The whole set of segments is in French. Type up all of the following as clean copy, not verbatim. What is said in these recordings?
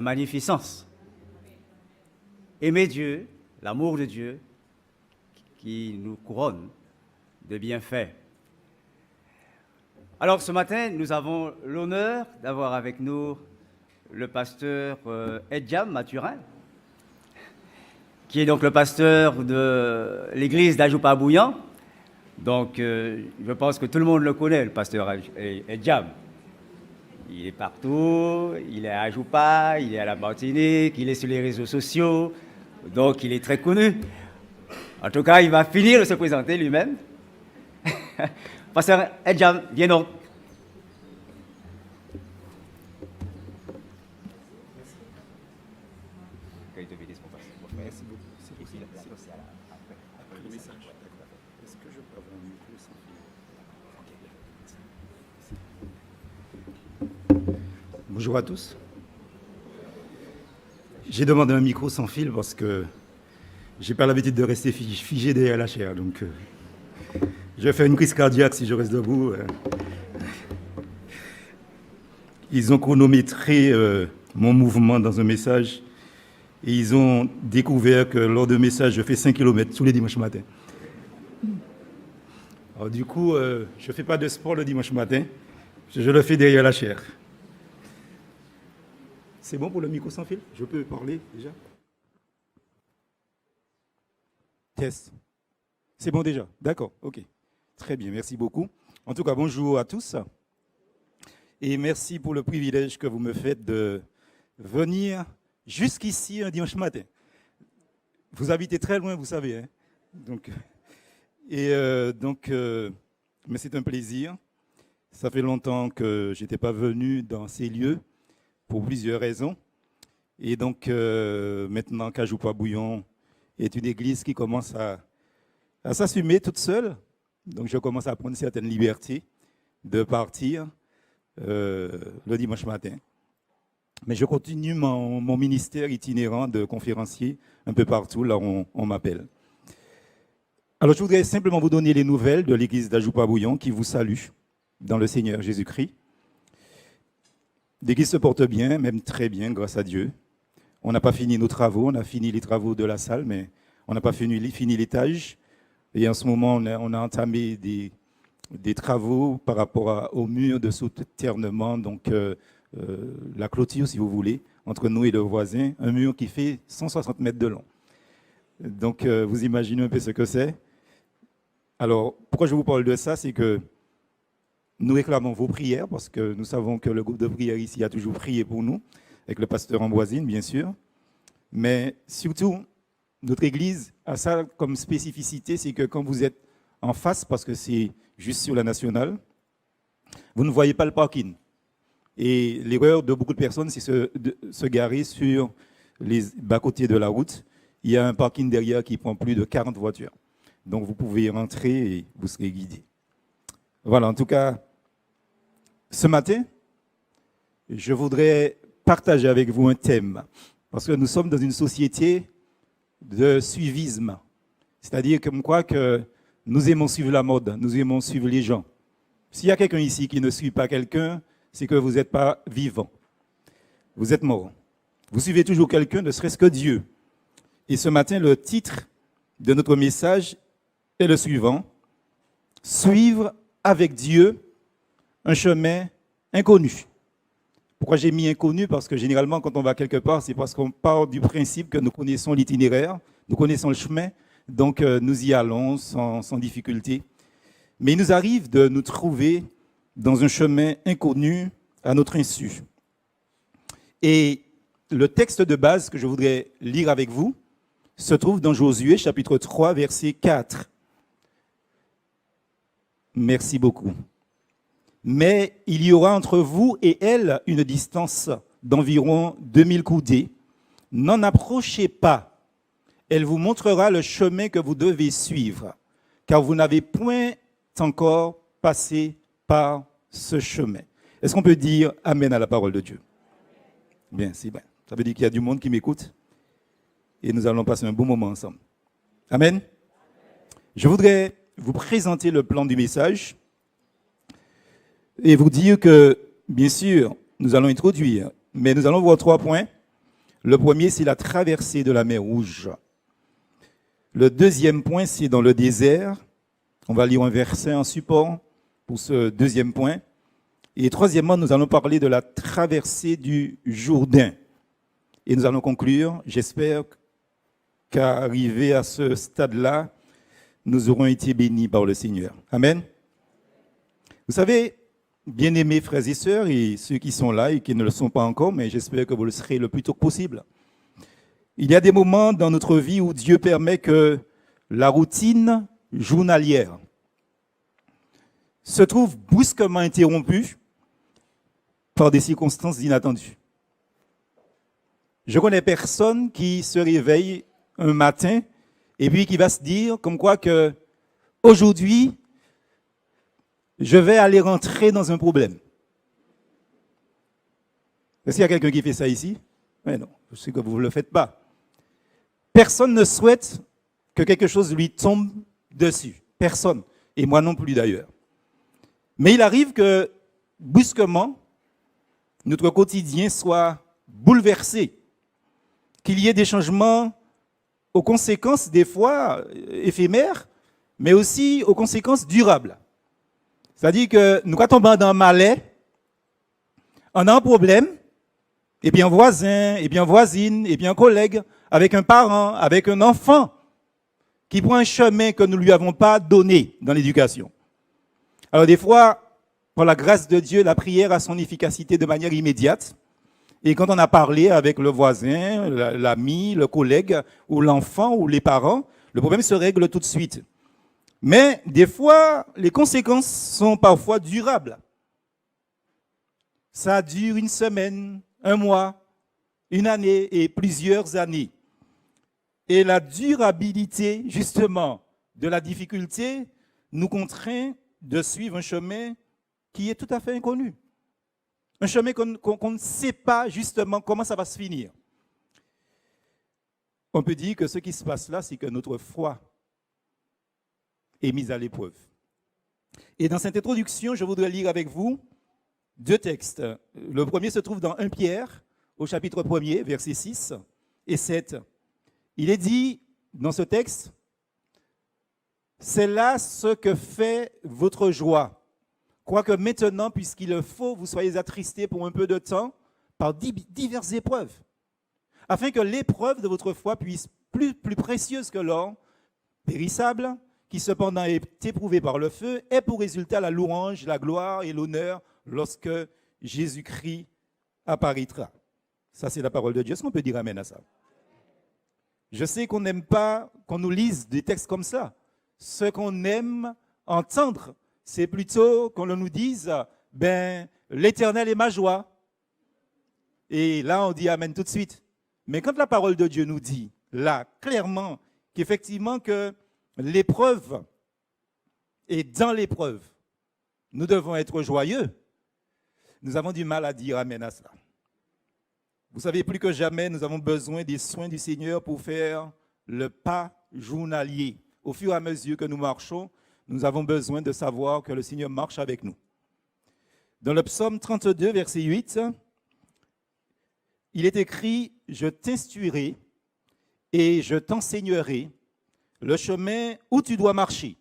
magnificence. Aimer Dieu, l'amour de Dieu, qui nous couronne de bienfaits. Alors ce matin, nous avons l'honneur d'avoir avec nous le pasteur Edjam Mathurin, qui est donc le pasteur de l'église d'Ajoupa-Bouillan. Donc je pense que tout le monde le connaît, le pasteur Edjam. Il est partout, il est à Ajoupa, il est à la Martinique, il est sur les réseaux sociaux, donc il est très connu. En tout cas, il va finir de se présenter lui-même. Pasteur Edjam, viens donc. Merci beaucoup. Après le message. Est-ce que je peux avoir un micro sans fil? Bonjour à tous. J'ai demandé un micro sans fil parce que j'ai pas l'habitude de rester figé derrière la chair. Donc, je vais faire une crise cardiaque si je reste debout. Ils ont chronométré mon mouvement dans un message et ils ont découvert que lors de message, je fais 5 km tous les dimanches matins. Alors du coup, je ne fais pas de sport le dimanche matin, je le fais derrière la chair. C'est bon pour le micro sans fil? Je peux parler déjà? Test. C'est bon déjà? D'accord, ok. Très bien, merci beaucoup. En tout cas, bonjour à tous. Et merci pour le privilège que vous me faites de venir jusqu'ici un dimanche matin. Vous habitez très loin, vous savez. Hein? Mais c'est un plaisir. Ça fait longtemps que je n'étais pas venu dans ces lieux pour plusieurs raisons. Et donc, maintenant qu'Ajoupa-Bouillan est une église qui commence à s'assumer toute seule, donc je commence à prendre certaines libertés de partir le dimanche matin. Mais je continue mon ministère itinérant de conférencier un peu partout là où on m'appelle. Alors, je voudrais simplement vous donner les nouvelles de l'église d'Ajoupa-Bouillan qui vous salue dans le Seigneur Jésus-Christ. L'église se porte bien, même très bien, grâce à Dieu. On n'a pas fini nos travaux, on a fini les travaux de la salle, mais on n'a pas fini l'étage. Et en ce moment, on a entamé des travaux par rapport au mur de soutènement, donc la clôture, si vous voulez, entre nous et le voisin, un mur qui fait 160 mètres de long. Donc, vous imaginez un peu ce que c'est. Alors, pourquoi je vous parle de ça, c'est que nous réclamons vos prières, parce que nous savons que le groupe de prière ici a toujours prié pour nous, avec le pasteur Ambroisine, bien sûr. Mais surtout, notre église a ça comme spécificité, c'est que quand vous êtes en face, parce que c'est juste sur la nationale, vous ne voyez pas le parking. Et l'erreur de beaucoup de personnes, c'est se garer sur les bas-côtés de la route. Il y a un parking derrière qui prend plus de 40 voitures. Donc vous pouvez rentrer et vous serez guidé. Voilà, en tout cas, ce matin, je voudrais partager avec vous un thème. Parce que nous sommes dans une société de suivisme. C'est-à-dire comme quoi que nous aimons suivre la mode, nous aimons suivre les gens. S'il y a quelqu'un ici qui ne suit pas quelqu'un, c'est que vous n'êtes pas vivant. Vous êtes mort. Vous suivez toujours quelqu'un, ne serait-ce que Dieu. Et ce matin, le titre de notre message est le suivant. Suivre avec Dieu un chemin inconnu. Pourquoi j'ai mis inconnu? Parce que généralement, quand on va quelque part, c'est parce qu'on part du principe que nous connaissons l'itinéraire, nous connaissons le chemin, donc nous y allons sans difficulté. Mais il nous arrive de nous trouver dans un chemin inconnu à notre insu. Et le texte de base que je voudrais lire avec vous se trouve dans Josué, chapitre 3, verset 4. Merci beaucoup. Mais il y aura entre vous et elle une distance d'environ 2000 coudées. N'en approchez pas. Elle vous montrera le chemin que vous devez suivre, car vous n'avez point encore passé par ce chemin. Est-ce qu'on peut dire Amen à la parole de Dieu? Bien, c'est bien. Ça veut dire qu'il y a du monde qui m'écoute et nous allons passer un bon moment ensemble. Amen. Je voudrais vous présenter le plan du message et vous dire que, bien sûr, nous allons introduire, mais nous allons voir 3 points Le premier, c'est la traversée de la mer Rouge. Le deuxième point, c'est dans le désert. On va lire un verset en support pour ce deuxième point. Et troisièmement, nous allons parler de la traversée du Jourdain. Et nous allons conclure. J'espère qu'arrivé à ce stade-là, nous aurons été bénis par le Seigneur. Amen. Vous savez, bien-aimés frères et sœurs, et ceux qui sont là et qui ne le sont pas encore, mais j'espère que vous le serez le plus tôt possible. Il y a des moments dans notre vie où Dieu permet que la routine journalière se trouve brusquement interrompue par des circonstances inattendues. Je connais personne qui se réveille un matin et puis qui va se dire comme quoi que aujourd'hui, je vais aller rentrer dans un problème. Est-ce qu'il y a quelqu'un qui fait ça ici? Mais non, je sais que vous ne le faites pas. Personne ne souhaite que quelque chose lui tombe dessus. Personne. Et moi non plus d'ailleurs. Mais il arrive que, brusquement, notre quotidien soit bouleversé. Qu'il y ait des changements aux conséquences, des fois, éphémères, mais aussi aux conséquences durables. C'est-à-dire que nous, quand on tombe dans un malais, on a un problème, et bien voisin, et bien voisine, et bien collègue, avec un parent, avec un enfant, qui prend un chemin que nous ne lui avons pas donné dans l'éducation. Alors des fois, par la grâce de Dieu, la prière a son efficacité de manière immédiate. Et quand on a parlé avec le voisin, l'ami, le collègue, ou l'enfant, ou les parents, le problème se règle tout de suite. Mais des fois, les conséquences sont parfois durables. Ça dure une semaine, un mois, une année et plusieurs années. Et la durabilité, justement, de la difficulté nous contraint de suivre un chemin qui est tout à fait inconnu. Un chemin qu'on ne sait pas justement comment ça va se finir. On peut dire que ce qui se passe là, c'est que notre foi est mise à l'épreuve. Et dans cette introduction, je voudrais lire avec vous deux textes. Le premier se trouve dans 1 Pierre, au chapitre 1er, versets 6 et 7. Il est dit dans ce texte, « C'est là ce que fait votre joie. Quoique maintenant, puisqu'il le faut, vous soyez attristés pour un peu de temps par diverses épreuves, afin que l'épreuve de votre foi puisse, plus précieuse que l'or, périssable, qui cependant est éprouvé par le feu, ait pour résultat la louange, la gloire et l'honneur lorsque Jésus-Christ apparaîtra. » Ça, c'est la parole de Dieu. Est-ce qu'on peut dire amen à ça? Je sais qu'on n'aime pas qu'on nous lise des textes comme ça. Ce qu'on aime entendre, c'est plutôt qu'on nous dise, ben, l'Éternel est ma joie. Et là, on dit amen tout de suite. Mais quand la parole de Dieu nous dit, là, clairement, qu'effectivement, que l'épreuve est dans l'épreuve, nous devons être joyeux, nous avons du mal à dire amen à cela. Vous savez, plus que jamais, nous avons besoin des soins du Seigneur pour faire le pas journalier. Au fur et à mesure que nous marchons, nous avons besoin de savoir que le Seigneur marche avec nous. Dans le psaume 32, verset 8, il est écrit « Je t'instruirai et je t'enseignerai le chemin où tu dois marcher.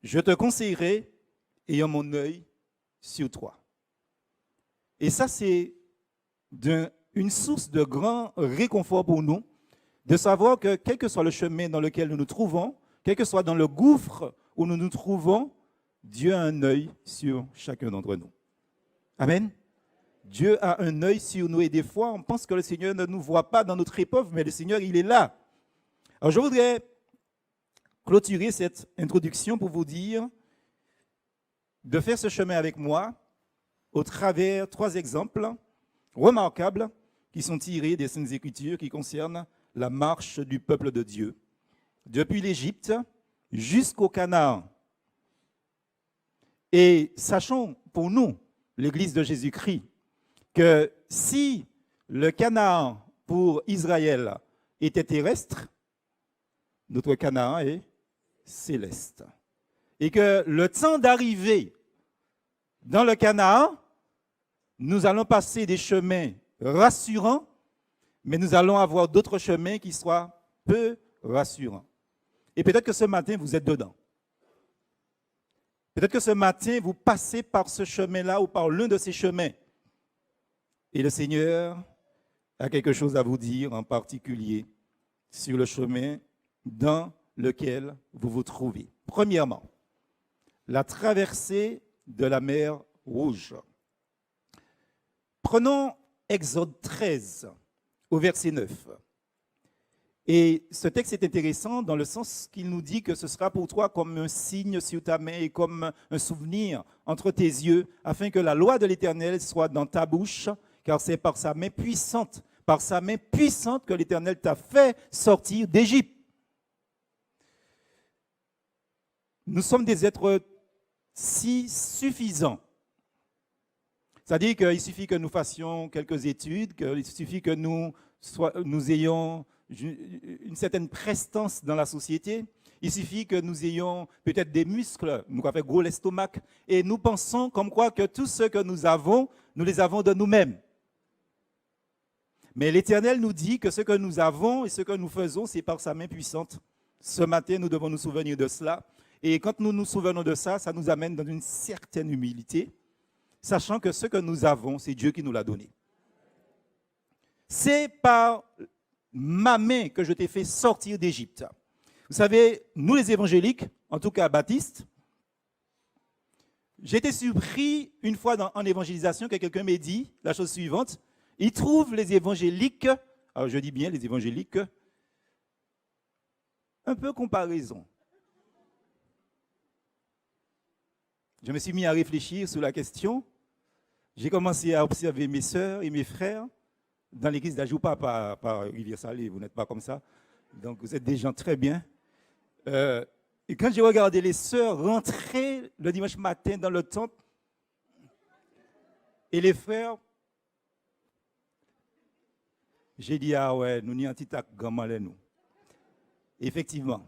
Je te conseillerai ayant mon œil sur toi. » Et ça, c'est une source de grand réconfort pour nous, de savoir que quel que soit le chemin dans lequel nous nous trouvons, quel que soit dans le gouffre où nous nous trouvons, Dieu a un œil sur chacun d'entre nous. Amen. Dieu a un œil sur nous et des fois, on pense que le Seigneur ne nous voit pas dans notre épreuve, mais le Seigneur, il est là. Alors, je voudrais clôturer cette introduction pour vous dire de faire ce chemin avec moi au travers 3 exemples remarquables qui sont tirés des Saintes Écritures qui concernent la marche du peuple de Dieu, depuis l'Égypte jusqu'au Canaan. Et sachons pour nous, l'Église de Jésus-Christ, que si le Canaan pour Israël était terrestre, notre Canaan est céleste. Et que le temps d'arriver dans le Canaan, nous allons passer des chemins rassurants, mais nous allons avoir d'autres chemins qui soient peu rassurants. Et peut-être que ce matin, vous êtes dedans. Peut-être que ce matin, vous passez par ce chemin-là ou par l'un de ces chemins. Et le Seigneur a quelque chose à vous dire en particulier sur le chemin dans lequel vous vous trouvez. Premièrement, la traversée de la mer Rouge. Prenons Exode 13 au verset 9. Et ce texte est intéressant dans le sens qu'il nous dit que ce sera pour toi comme un signe sur ta main et comme un souvenir entre tes yeux, afin que la loi de l'Éternel soit dans ta bouche, car c'est par sa main puissante que l'Éternel t'a fait sortir d'Égypte. Nous sommes des êtres si suffisants. C'est-à-dire qu'il suffit que nous fassions quelques études, qu'il suffit que nous ayons une certaine prestance dans la société. Il suffit que nous ayons peut-être des muscles, nous avons gros l'estomac, et nous pensons comme quoi que tout ce que nous les avons de nous-mêmes. Mais l'Éternel nous dit que ce que nous avons et ce que nous faisons, c'est par sa main puissante. Ce matin, nous devons nous souvenir de cela. Et quand nous nous souvenons de ça, ça nous amène dans une certaine humilité, sachant que ce que nous avons, c'est Dieu qui nous l'a donné. C'est par ma main que je t'ai fait sortir d'Égypte. Vous savez, nous les évangéliques, en tout cas baptistes, j'ai été surpris une fois en évangélisation que quelqu'un m'ait dit la chose suivante. Il trouve les évangéliques, alors je dis bien les évangéliques, un peu comparaison. Je me suis mis à réfléchir sur la question. J'ai commencé à observer mes sœurs et mes frères dans l'église d'Ajoupa, par Rivière-Salée, vous n'êtes pas comme ça. Donc vous êtes des gens très bien. Et quand j'ai regardé les sœurs rentrer le dimanche matin dans le temple, et les frères, j'ai dit, ah ouais, nous n'y avons pas de nous. Effectivement.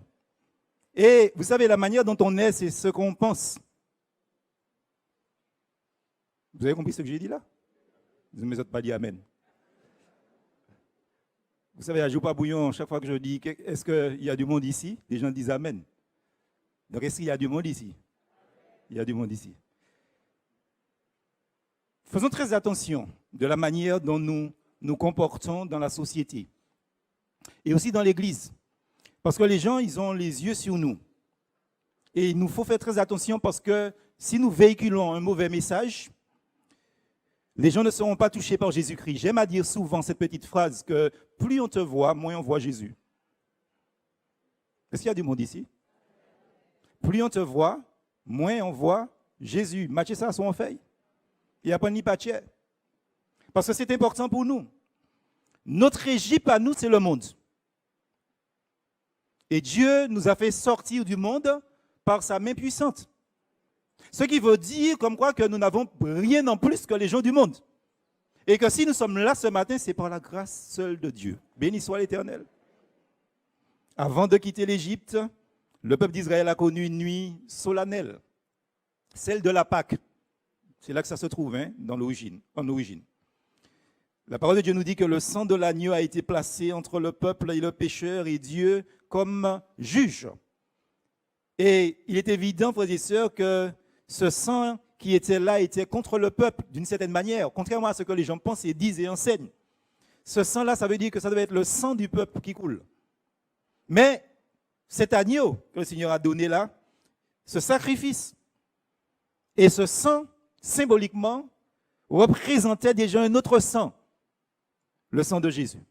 Et vous savez, la manière dont on est, c'est ce qu'on pense. Vous avez compris ce que j'ai dit là? Vous ne me pas dit Amen. Vous savez, à Joupa Bouillon, chaque fois que je dis, est-ce qu'il y a du monde ici? Les gens disent Amen. Donc, est-ce qu'il y a du monde ici? Il y a du monde ici. Faisons très attention de la manière dont nous nous comportons dans la société et aussi dans l'Église. Parce que les gens, ils ont les yeux sur nous. Et il nous faut faire très attention parce que si nous véhiculons un mauvais message, les gens ne seront pas touchés par Jésus-Christ. J'aime à dire souvent cette petite phrase que plus on te voit, moins on voit Jésus. Est-ce qu'il y a du monde ici? Plus on te voit, moins on voit Jésus. Mathieu, ça, son fait. Il n'y a pas ni pâtier. Parce que c'est important pour nous. Notre Égypte à nous, c'est le monde. Et Dieu nous a fait sortir du monde par sa main puissante. Ce qui veut dire comme quoi que nous n'avons rien en plus que les gens du monde. Et que si nous sommes là ce matin, c'est par la grâce seule de Dieu. Béni soit l'Éternel. Avant de quitter l'Égypte, le peuple d'Israël a connu une nuit solennelle, celle de la Pâque. C'est là que ça se trouve, en origine. La parole de Dieu nous dit que le sang de l'agneau a été placé entre le peuple et le pécheur et Dieu comme juge. Et il est évident, frères et sœurs, que ce sang qui était là était contre le peuple d'une certaine manière, contrairement à ce que les gens pensent et disent et enseignent. Ce sang-là, ça veut dire que ça devait être le sang du peuple qui coule. Mais cet agneau que le Seigneur a donné là, ce sacrifice et ce sang, symboliquement, représentait déjà un autre sang, le sang de Jésus.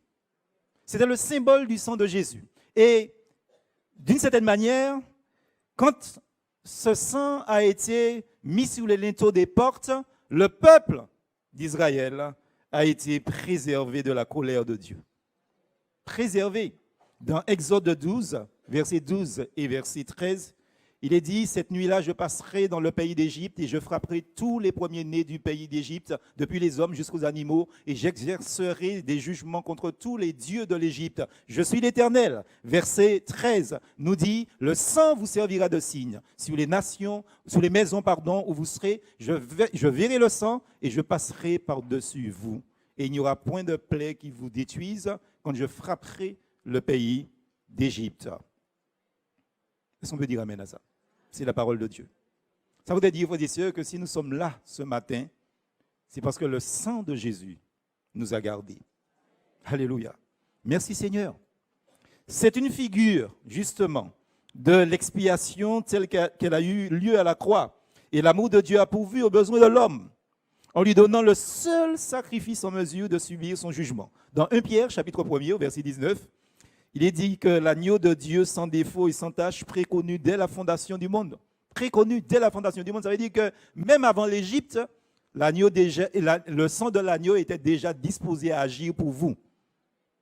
C'était le symbole du sang de Jésus. Et d'une certaine manière, quand ce sang a été mis sur les linteaux des portes, le peuple d'Israël a été préservé de la colère de Dieu. Préservé. Dans Exode 12, verset 12 et verset 13, il est dit, cette nuit-là, je passerai dans le pays d'Égypte et je frapperai tous les premiers-nés du pays d'Égypte, depuis les hommes jusqu'aux animaux, et j'exercerai des jugements contre tous les dieux de l'Égypte. Je suis l'Éternel. Verset 13 nous dit, le sang vous servira de signe sur les nations, sur les maisons, où vous serez. Je verrai le sang et je passerai par-dessus vous et il n'y aura point de plaie qui vous détruise quand je frapperai le pays d'Égypte. Est-ce qu'on peut dire amen à ça? C'est la parole de Dieu. Ça voudrait dire, frères et sœurs, que si nous sommes là ce matin, c'est parce que le sang de Jésus nous a gardés. Alléluia. Merci Seigneur. C'est une figure, justement, de l'expiation telle qu'elle a eu lieu à la croix. Et l'amour de Dieu a pourvu aux besoins de l'homme, en lui donnant le seul sacrifice en mesure de subir son jugement. Dans 1 Pierre, chapitre 1er, au verset 19, il est dit que l'agneau de Dieu sans défaut et sans tache, préconnu dès la fondation du monde. Préconnu dès la fondation du monde, ça veut dire que même avant l'Égypte, le sang de l'agneau était déjà disposé à agir pour vous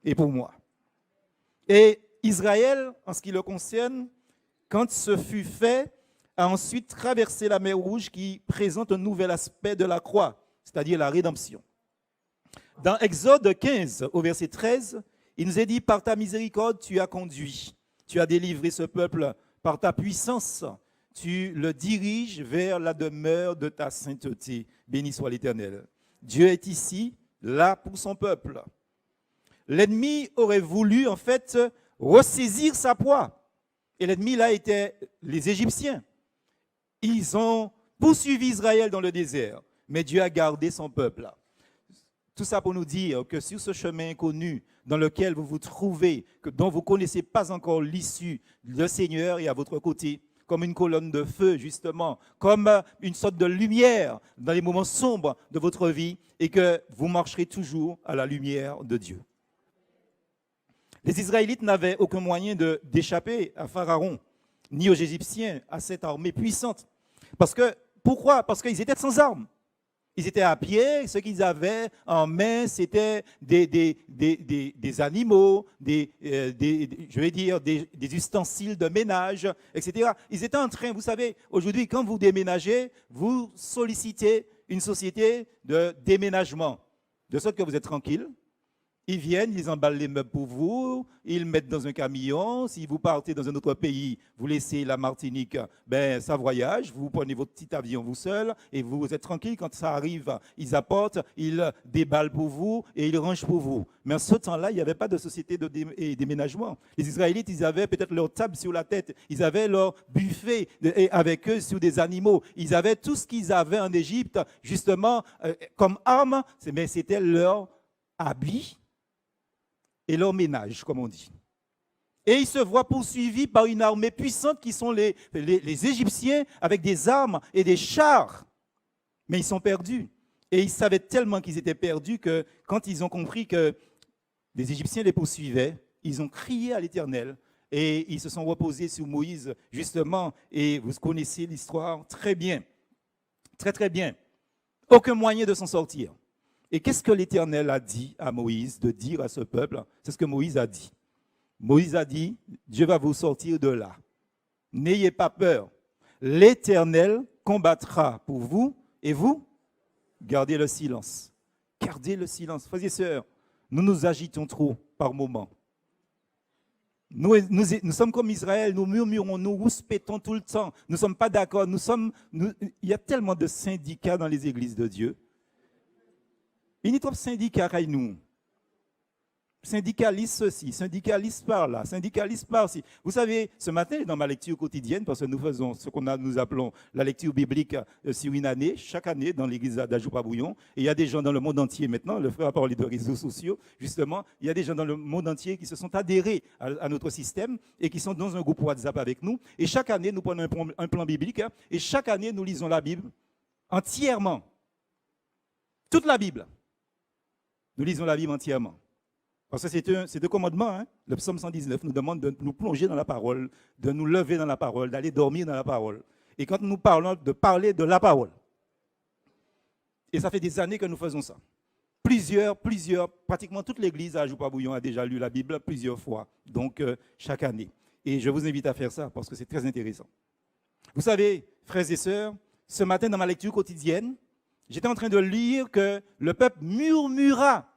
et pour moi. Et Israël, en ce qui le concerne, quand ce fut fait, a ensuite traversé la mer Rouge qui présente un nouvel aspect de la croix, c'est-à-dire la rédemption. Dans Exode 15, au verset 13, il nous est dit, par ta miséricorde, tu as conduit, tu as délivré ce peuple par ta puissance, tu le diriges vers la demeure de ta sainteté. Béni soit l'Éternel. Dieu est ici, là pour son peuple. L'ennemi aurait voulu en fait ressaisir sa proie. Et l'ennemi là était les Égyptiens. Ils ont poursuivi Israël dans le désert, mais Dieu a gardé son peuple. Tout ça pour nous dire que sur ce chemin inconnu dans lequel vous vous trouvez, dont vous ne connaissez pas encore l'issue, le Seigneur est à votre côté, comme une colonne de feu, justement, comme une sorte de lumière dans les moments sombres de votre vie, et que vous marcherez toujours à la lumière de Dieu. Les Israélites n'avaient aucun moyen d'échapper à Pharaon, ni aux Égyptiens, à cette armée puissante. Pourquoi? Parce qu'ils étaient sans armes. Ils étaient à pied, ce qu'ils avaient en main, c'était des animaux, des ustensiles de ménage, etc. Ils étaient en train, vous savez, aujourd'hui, quand vous déménagez, vous sollicitez une société de déménagement, de sorte que vous êtes tranquille. Ils viennent, ils emballent les meubles pour vous, ils le mettent dans un camion. Si vous partez dans un autre pays, vous laissez la Martinique, ça voyage. Vous prenez votre petit avion vous seul et vous êtes tranquille. Quand ça arrive, ils apportent, ils déballent pour vous et ils rangent pour vous. Mais en ce temps-là, il n'y avait pas de société de déménagement. Les Israélites, ils avaient peut-être leur table sur la tête. Ils avaient leur buffet avec eux sur des animaux. Ils avaient tout ce qu'ils avaient en Égypte, justement, comme arme, mais c'était leur habit et leur ménage, comme on dit. Et ils se voient poursuivis par une armée puissante qui sont les Égyptiens avec des armes et des chars. Mais ils sont perdus. Et ils savaient tellement qu'ils étaient perdus que quand ils ont compris que les Égyptiens les poursuivaient, ils ont crié à l'Éternel et ils se sont reposés sur Moïse, justement. Et vous connaissez l'histoire très bien. Très, très bien. Aucun moyen de s'en sortir. Et qu'est-ce que l'Éternel a dit à Moïse de dire à ce peuple? C'est ce que Moïse a dit. Moïse a dit, Dieu va vous sortir de là. N'ayez pas peur. L'Éternel combattra pour vous et vous, gardez le silence. Gardez le silence. Frères et sœurs, nous nous agitons trop par moments. Nous sommes comme Israël, nous murmurons, nous rouspétons tout le temps. Nous ne sommes pas d'accord. Il y a tellement de syndicats dans les églises de Dieu. Il y a trop de syndicats avec nous. Syndicalistes ceci, syndicalistes par là, syndicalistes par-ci. Vous savez, ce matin, dans ma lecture quotidienne, parce que nous faisons ce nous appelons la lecture biblique sur une année, chaque année dans l'église d'Ajoupa-Bouillon, et il y a des gens dans le monde entier maintenant, le frère a parlé de réseaux sociaux, justement, il y a des gens dans le monde entier qui se sont adhérés à notre système et qui sont dans un groupe WhatsApp avec nous. Et chaque année, nous prenons un plan biblique, et chaque année, nous lisons la Bible entièrement. Toute la Bible. Nous lisons la Bible entièrement. Parce que c'est deux commandements. Hein? Le psaume 119 nous demande de nous plonger dans la parole, de nous lever dans la parole, d'aller dormir dans la parole. Et quand nous parlons de parler de la parole, et ça fait des années que nous faisons ça. Pratiquement toute l'église à Ajoupa-Bouillon a déjà lu la Bible plusieurs fois, donc chaque année. Et je vous invite à faire ça parce que c'est très intéressant. Vous savez, frères et sœurs, ce matin dans ma lecture quotidienne, j'étais en train de lire que le peuple murmura.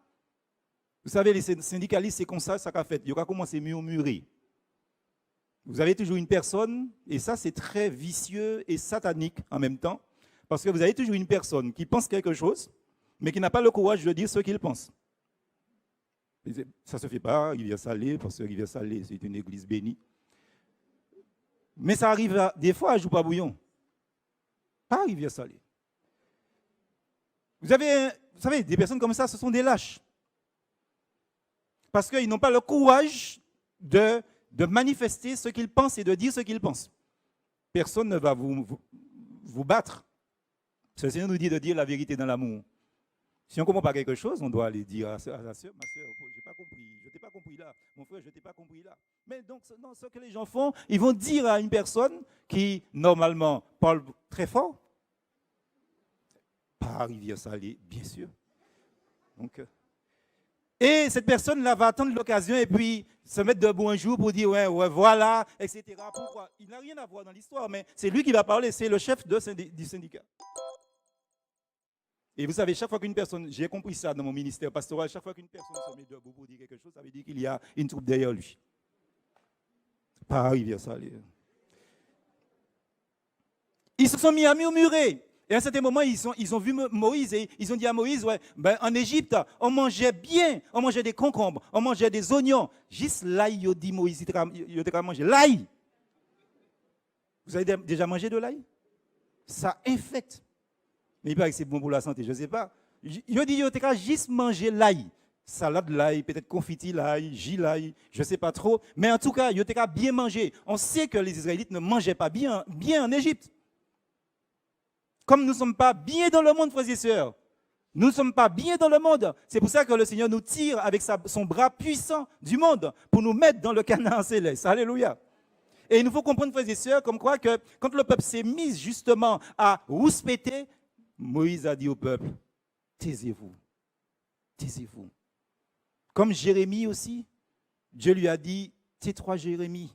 Vous savez, les syndicalistes, c'est comme ça qu'a fait. Il a commencé à murmurer. Vous avez toujours une personne, et ça c'est très vicieux et satanique en même temps, parce que vous avez toujours une personne qui pense quelque chose, mais qui n'a pas le courage de dire ce qu'il pense. Ça ne se fait pas, Rivière-Salée, parce que Rivière-Salée, c'est une église bénie. Mais ça arrive des fois à Joupa-Bouillon. Pas à Rivière-Salée. Vous savez, des personnes comme ça, ce sont des lâches. Parce qu'ils n'ont pas le courage de manifester ce qu'ils pensent et de dire ce qu'ils pensent. Personne ne va vous battre. Le Seigneur nous dit de dire la vérité dans l'amour. Si on ne comprend pas quelque chose, on doit aller dire à la sœur, ma sœur, je n'ai pas compris, je ne t'ai pas compris là. Mon frère, je ne t'ai pas compris là. Mais donc, non, ce que les gens font, ils vont dire à une personne qui, normalement, parle très fort, pas à Rivière-Salée, bien sûr. Donc, et cette personne-là va attendre l'occasion et puis se mettre debout un jour pour dire ouais, voilà, etc. Pourquoi? Il n'a rien à voir dans l'histoire, mais c'est lui qui va parler, c'est le chef du syndicat. Et vous savez, chaque fois qu'une personne, j'ai compris ça dans mon ministère pastoral, chaque fois qu'une personne se met debout pour dire quelque chose, ça veut dire qu'il y a une troupe derrière lui. Pas Rivière-Salée. Ils se sont mis à murmurer. Et à un certain moment, ils ont vu Moïse et ils ont dit à Moïse, ouais, ben, en Égypte, on mangeait bien, on mangeait des concombres, on mangeait des oignons. Juste l'ail, il dit Moïse, il a mangé l'ail. Vous avez déjà mangé de l'ail? Ça infecte. Mais il paraît que c'est bon pour la santé, je ne sais pas. Il dit, il a juste mangé l'ail. Salade l'ail, peut-être confiti l'ail, jus l'ail, je ne sais pas trop. Mais en tout cas, il a bien mangé. On sait que les Israélites ne mangeaient pas bien en Égypte. Comme nous ne sommes pas bien dans le monde, frères et sœurs, nous ne sommes pas bien dans le monde. C'est pour ça que le Seigneur nous tire avec son bras puissant du monde pour nous mettre dans le Canaan céleste. Alléluia. Et il nous faut comprendre, frères et sœurs, comme quoi que quand le peuple s'est mis justement à rouspéter, Moïse a dit au peuple, taisez-vous, taisez-vous. Comme Jérémie aussi, Dieu lui a dit, tais-toi Jérémie.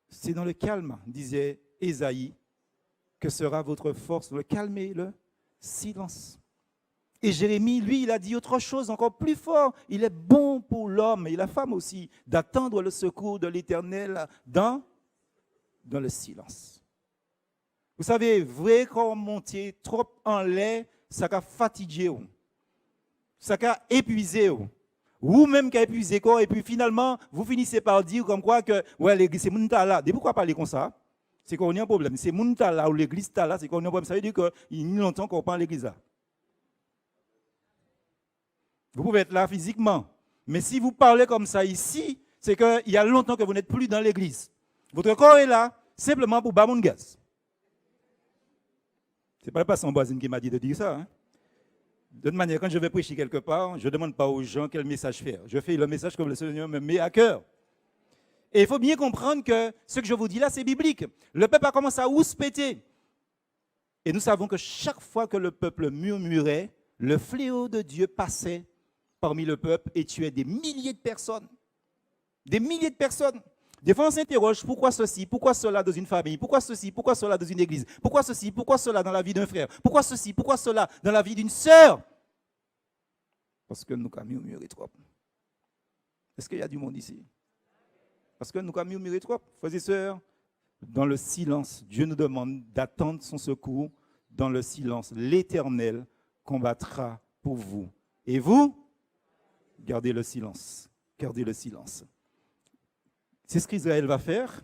C'est dans le calme, disait Ésaïe, que sera votre force, le calme et le silence. Et Jérémie, lui, il a dit autre chose encore plus fort. Il est bon pour l'homme et la femme aussi d'attendre le secours de l'Éternel dans le silence. Vous savez, vrai qu'on monte trop en lait, ça va fatiguer, ça va épuiser, ou même qu'à épuiser quoi, et puis finalement, vous finissez par dire comme quoi que ouais, l'église c'est mon là. Et pourquoi parler comme ça? C'est qu'on a un problème. C'est mon là ou l'église là, c'est qu'on a un problème. Ça veut dire qu'il y a longtemps qu'on parle l'église là. Vous pouvez être là physiquement, mais si vous parlez comme ça ici, c'est qu'il y a longtemps que vous n'êtes plus dans l'église. Votre corps est là simplement pour bas mon gaz. Ce n'est pas le pasteur Boisine qui m'a dit de dire ça. Hein? De toute manière, quand je vais prêcher quelque part, je ne demande pas aux gens quel message faire. Je fais le message comme le Seigneur me met à cœur. Et il faut bien comprendre que ce que je vous dis là, c'est biblique. Le peuple a commencé à rouspéter. Et nous savons que chaque fois que le peuple murmurait, le fléau de Dieu passait parmi le peuple et tuait des milliers de personnes. Des milliers de personnes. Des fois, on s'interroge pourquoi ceci, pourquoi cela dans une famille, pourquoi ceci, pourquoi cela dans une église, pourquoi ceci, pourquoi cela dans la vie d'un frère, pourquoi ceci, pourquoi cela dans la vie d'une sœur. Parce que nous avons murmuré trop. Est-ce qu'il y a du monde ici? Parce que nous avons murmuré trop. Frères et sœurs, dans le silence, Dieu nous demande d'attendre son secours dans le silence. L'Éternel combattra pour vous. Et vous, gardez le silence. Gardez le silence. C'est ce qu'Israël va faire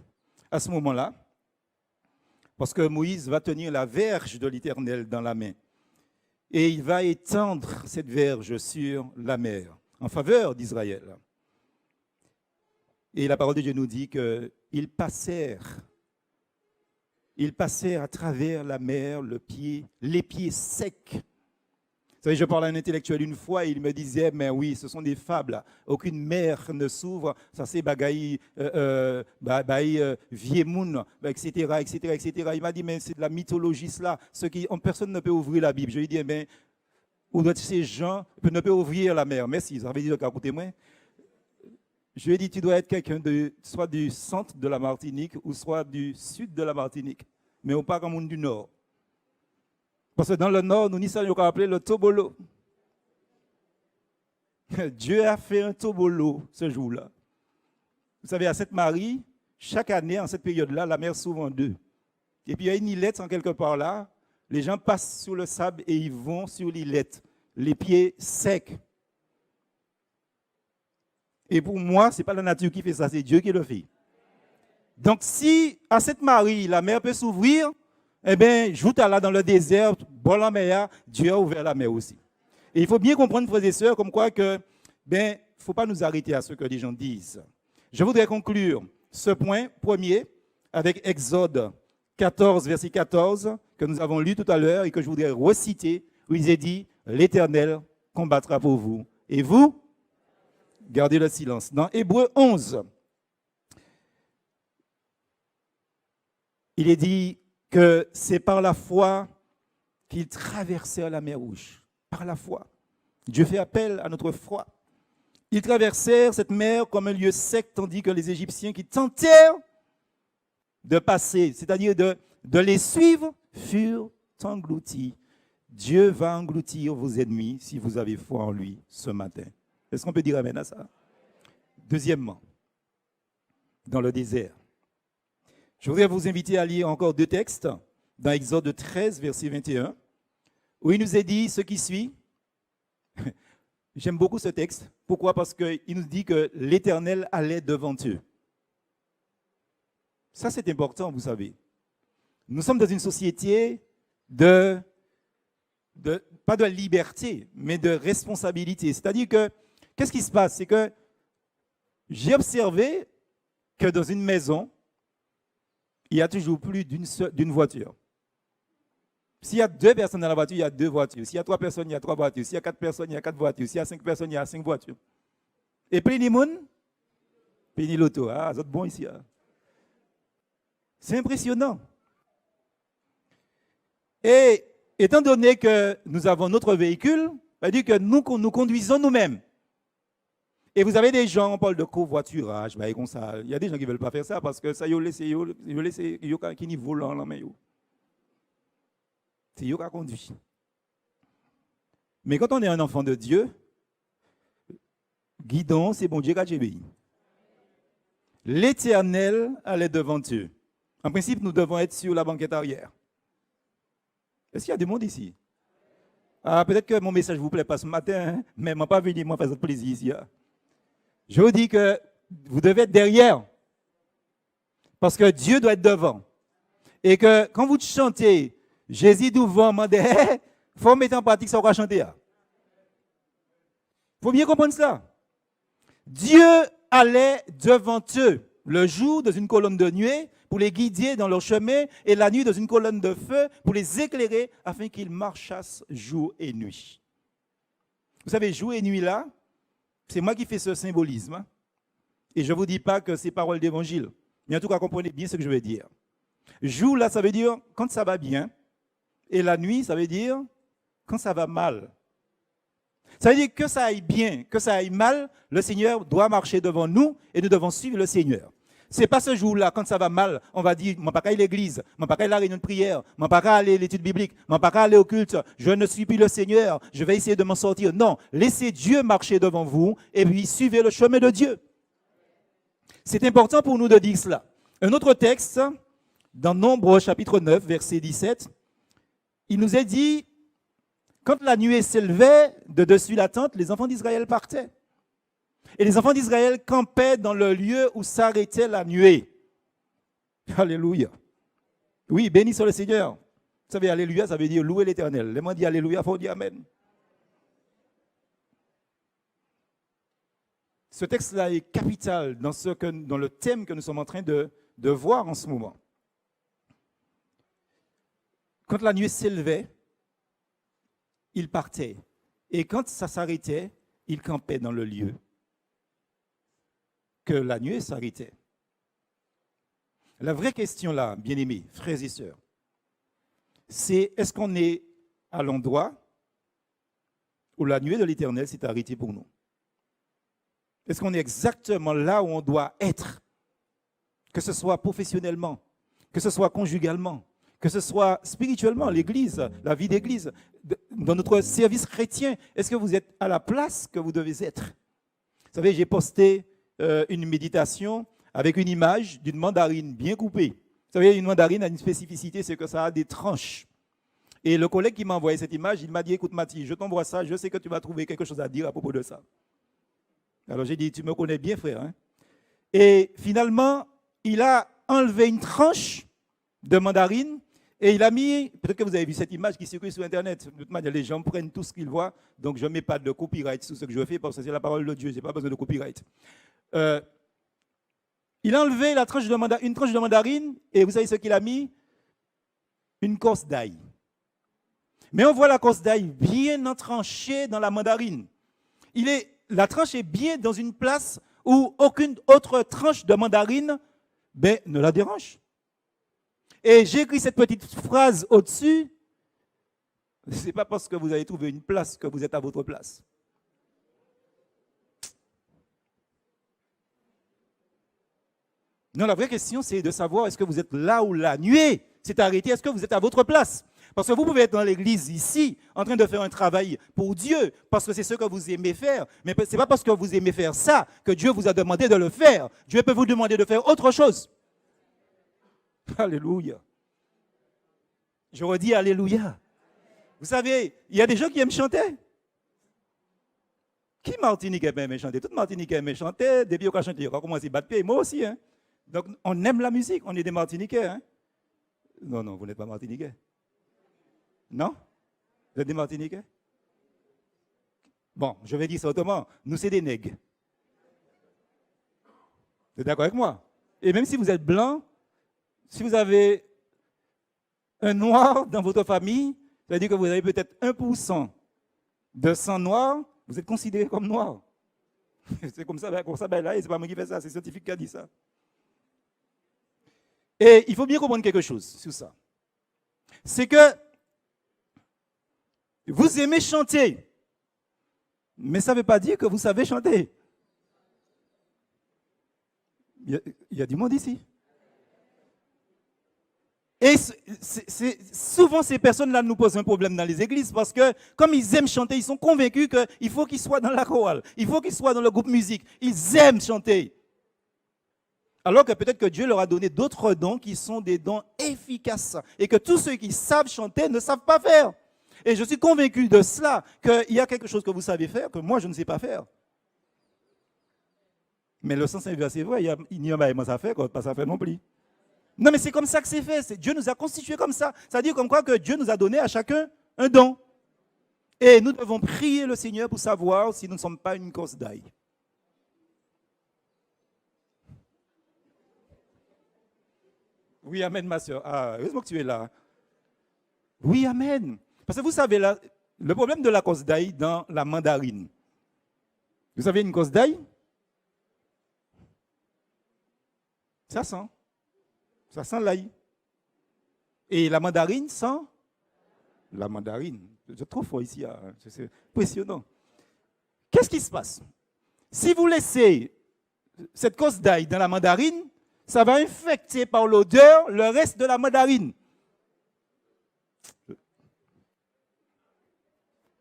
à ce moment-là, parce que Moïse va tenir la verge de l'Éternel dans la main. Et il va étendre cette verge sur la mer, en faveur d'Israël. Et la parole de Dieu nous dit qu'ils passèrent à travers la mer, les pieds secs. Vous savez, je parlais à un intellectuel une fois et il me disait, mais oui, ce sont des fables. Aucune mer ne s'ouvre. Ça c'est bagaille, viemoun, etc., etc., etc. Il m'a dit, mais c'est de la mythologie cela. Personne ne peut ouvrir la Bible. Je lui ai dit, mais où doivent ces gens ne peuvent ouvrir la mer? Merci, ça veut dire qu'écoutez-moi. Je lui ai dit, tu dois être quelqu'un soit du centre de la Martinique ou soit du sud de la Martinique. Mais on parle comme monde du nord. Parce que dans le nord, nous avons appelé le tobolo. Dieu a fait un tobolo ce jour-là. Vous savez, à Sainte-Marie, chaque année, en cette période-là, la mer s'ouvre en deux. Et puis il y a une îlette en quelque part là. les gens passent sur le sable et ils vont sur l'îlette, les pieds secs. Et pour moi, ce n'est pas la nature qui fait ça, c'est Dieu qui le fait. Donc si à cette Marie, la mer peut s'ouvrir, eh bien, joue là dans le désert, bon la mer, Dieu a ouvert la mer aussi. Et il faut bien comprendre, frères et sœurs, comme quoi que, ben, il ne faut pas nous arrêter à ce que les gens disent. Je voudrais conclure ce point premier avec Exode 14, verset 14, que nous avons lu tout à l'heure et que je voudrais reciter, où il est dit, l'Éternel combattra pour vous. Et vous, gardez le silence. Dans Hébreux 11, il est dit que c'est par la foi qu'ils traversèrent la mer Rouge. Par la foi. Dieu fait appel à notre foi. Ils traversèrent cette mer comme un lieu sec, tandis que les Égyptiens qui tentèrent de passer, c'est-à-dire de les suivre, furent engloutis. Dieu va engloutir vos ennemis si vous avez foi en lui ce matin. Est-ce qu'on peut dire amen à ça? Deuxièmement, dans le désert. Je voudrais vous inviter à lire encore 2 textes dans Exode 13, verset 21, où il nous est dit ce qui suit. J'aime beaucoup ce texte. Pourquoi? Parce qu'il nous dit que l'Éternel allait devant eux. Ça, c'est important, vous savez. Nous sommes dans une société pas de liberté, mais de responsabilité. C'est-à-dire que, qu'est-ce qui se passe? C'est que j'ai observé que dans une maison, il y a toujours plus d'une voiture. S'il y a 2 personnes dans la voiture, il y a 2 voitures. S'il y a 3 personnes, il y a 3 voitures. S'il y a 4 personnes, il y a 4 voitures. S'il y a 5 personnes, il y a 5 voitures. Et puis les gens, puis l'auto. Ah, c'est bon ici. Hein? C'est impressionnant. Et étant donné que nous avons notre véhicule, ça veut dire que nous conduisons nous-mêmes. Et vous avez des gens, on parle de covoiturage, comme ça. Il y a des gens qui ne veulent pas faire ça parce que ça, ils laissent qui n'y volant là, mais c'est eux qui conduit. Mais quand on est un enfant de Dieu, guidon, c'est bon Dieu qui a obéi. L'Éternel allait devant eux. En principe, nous devons être sur la banquette arrière. Est-ce qu'il y a du monde ici? Ah, peut-être que mon message ne vous plaît pas ce matin, hein, mais je ne vais pas venir, moi, faire plaisir ici. Hein. Je vous dis que vous devez être derrière. Parce que Dieu doit être devant. Et que quand vous chantez, Jésus devant, il faut mettre en pratique ce qu'on va chanter. Il faut bien comprendre cela. Dieu allait devant eux le jour dans une colonne de nuée pour les guider dans leur chemin et la nuit dans une colonne de feu pour les éclairer afin qu'ils marchassent jour et nuit. Vous savez, jour et nuit là, c'est moi qui fais ce symbolisme. Hein? Et je ne vous dis pas que c'est parole d'évangile. Mais en tout cas, comprenez bien ce que je veux dire. Jour là, ça veut dire quand ça va bien. Et la nuit, ça veut dire quand ça va mal. Ça veut dire que ça aille bien, que ça aille mal, le Seigneur doit marcher devant nous et nous devons suivre le Seigneur. Ce n'est pas ce jour-là, quand ça va mal, on va dire, je ne vais pas aller à l'église, je ne vais pas aller à la réunion de prière, je ne vais pas aller à l'étude biblique, je ne vais pas aller au culte, je ne suis plus le Seigneur, je vais essayer de m'en sortir. Non, laissez Dieu marcher devant vous et puis suivez le chemin de Dieu. C'est important pour nous de dire cela. Un autre texte, dans Nombre chapitre 9, verset 17, il nous est dit, quand la nuée s'élevait de dessus la tente, les enfants d'Israël partaient. Et les enfants d'Israël campaient dans le lieu où s'arrêtait la nuée. Alléluia. Oui, béni soit le Seigneur. Vous savez, alléluia, ça veut dire louer l'Éternel. Les gens disent alléluia, il faut dire amen. Ce texte-là est capital dans le thème que nous sommes en train de voir en ce moment. Quand la nuée s'élevait, ils partaient. Et quand ça s'arrêtait, ils campaient dans le lieu que la nuée s'arrêtait. La vraie question là, bien-aimés, frères et sœurs, c'est est-ce qu'on est à l'endroit où la nuée de l'Éternel s'est arrêtée pour nous? Est-ce qu'on est exactement là où on doit être? Que ce soit professionnellement, que ce soit conjugalement, que ce soit spirituellement, l'Église, la vie d'Église, dans notre service chrétien, est-ce que vous êtes à la place que vous devez être? Vous savez, j'ai posté une méditation avec une image d'une mandarine bien coupée. Vous savez, une mandarine a une spécificité, c'est que ça a des tranches. Et le collègue qui m'a envoyé cette image, il m'a dit, écoute Mathis, je t'envoie ça, je sais que tu vas trouver quelque chose à dire à propos de ça. Alors j'ai dit, tu me connais bien frère. Hein? Et finalement, il a enlevé une tranche de mandarine et il a mis, peut-être que vous avez vu cette image qui circule sur Internet, de toute manière les gens prennent tout ce qu'ils voient, donc je ne mets pas de copyright sur ce que je fais parce que c'est la parole de Dieu, je n'ai pas besoin de copyright. Il a enlevé une tranche de mandarine et vous savez ce qu'il a mis? Une corse d'ail. Mais on voit la corse d'ail bien entranchée dans la mandarine. La tranche est bien dans une place où aucune autre tranche de mandarine ne la dérange. Et j'ai écrit cette petite phrase au-dessus. Ce n'est pas parce que vous avez trouvé une place que vous êtes à votre place. Non, la vraie question, c'est de savoir est-ce que vous êtes là où la nuée s'est arrêtée, est-ce que vous êtes à votre place? Parce que vous pouvez être dans l'église ici, en train de faire un travail pour Dieu, parce que c'est ce que vous aimez faire. Mais ce n'est pas parce que vous aimez faire ça que Dieu vous a demandé de le faire. Dieu peut vous demander de faire autre chose. Alléluia. Je redis Alléluia. Vous savez, il y a des gens qui aiment chanter. Qui Martinique aime chanter? Toute Martinique aime chanter. Depuis qu'on a chanté, on a commencé à battre pied. Moi aussi. Hein? Donc, on aime la musique. On est des Martiniquais. Hein? Non, vous n'êtes pas Martiniquais. Non? Vous êtes des Martiniquais? Bon, je vais dire ça autrement. Nous, c'est des nègres. Vous êtes d'accord avec moi? Et même si vous êtes blanc, si vous avez un noir dans votre famille, ça veut dire que vous avez peut-être 1% de sang noir, vous êtes considéré comme noir. C'est comme ça là, et c'est pas moi qui fais ça, c'est le scientifique qui a dit ça. Et il faut bien comprendre quelque chose sur ça. C'est que vous aimez chanter, mais ça ne veut pas dire que vous savez chanter. Il y a du monde ici. Et souvent, ces personnes-là nous posent un problème dans les églises parce que, comme ils aiment chanter, ils sont convaincus qu'il faut qu'ils soient dans la chorale, il faut qu'ils soient dans le groupe musique. Ils aiment chanter. Alors que peut-être que Dieu leur a donné d'autres dons qui sont des dons efficaces et que tous ceux qui savent chanter ne savent pas faire. Et je suis convaincu de cela, qu'il y a quelque chose que vous savez faire que moi, je ne sais pas faire. Mais le sens inverse, c'est vrai, il n'y a pas à faire, pas à faire non plus. Non, mais c'est comme ça que c'est fait. Dieu nous a constitués comme ça. C'est-à-dire comme quoi que Dieu nous a donné à chacun un don. Et nous devons prier le Seigneur pour savoir si nous ne sommes pas une corse d'ail. Oui, amen, ma soeur. Ah, heureusement que tu es là. Oui, amen. Parce que vous savez, là, le problème de la corse d'ail dans la mandarine. Vous savez une corse d'ail? Ça sent. Ça sent l'ail. Et la mandarine sent la mandarine. Je trouve fort ici, c'est impressionnant. Qu'est-ce qui se passe? Si vous laissez cette corse d'ail dans la mandarine, ça va infecter par l'odeur le reste de la mandarine.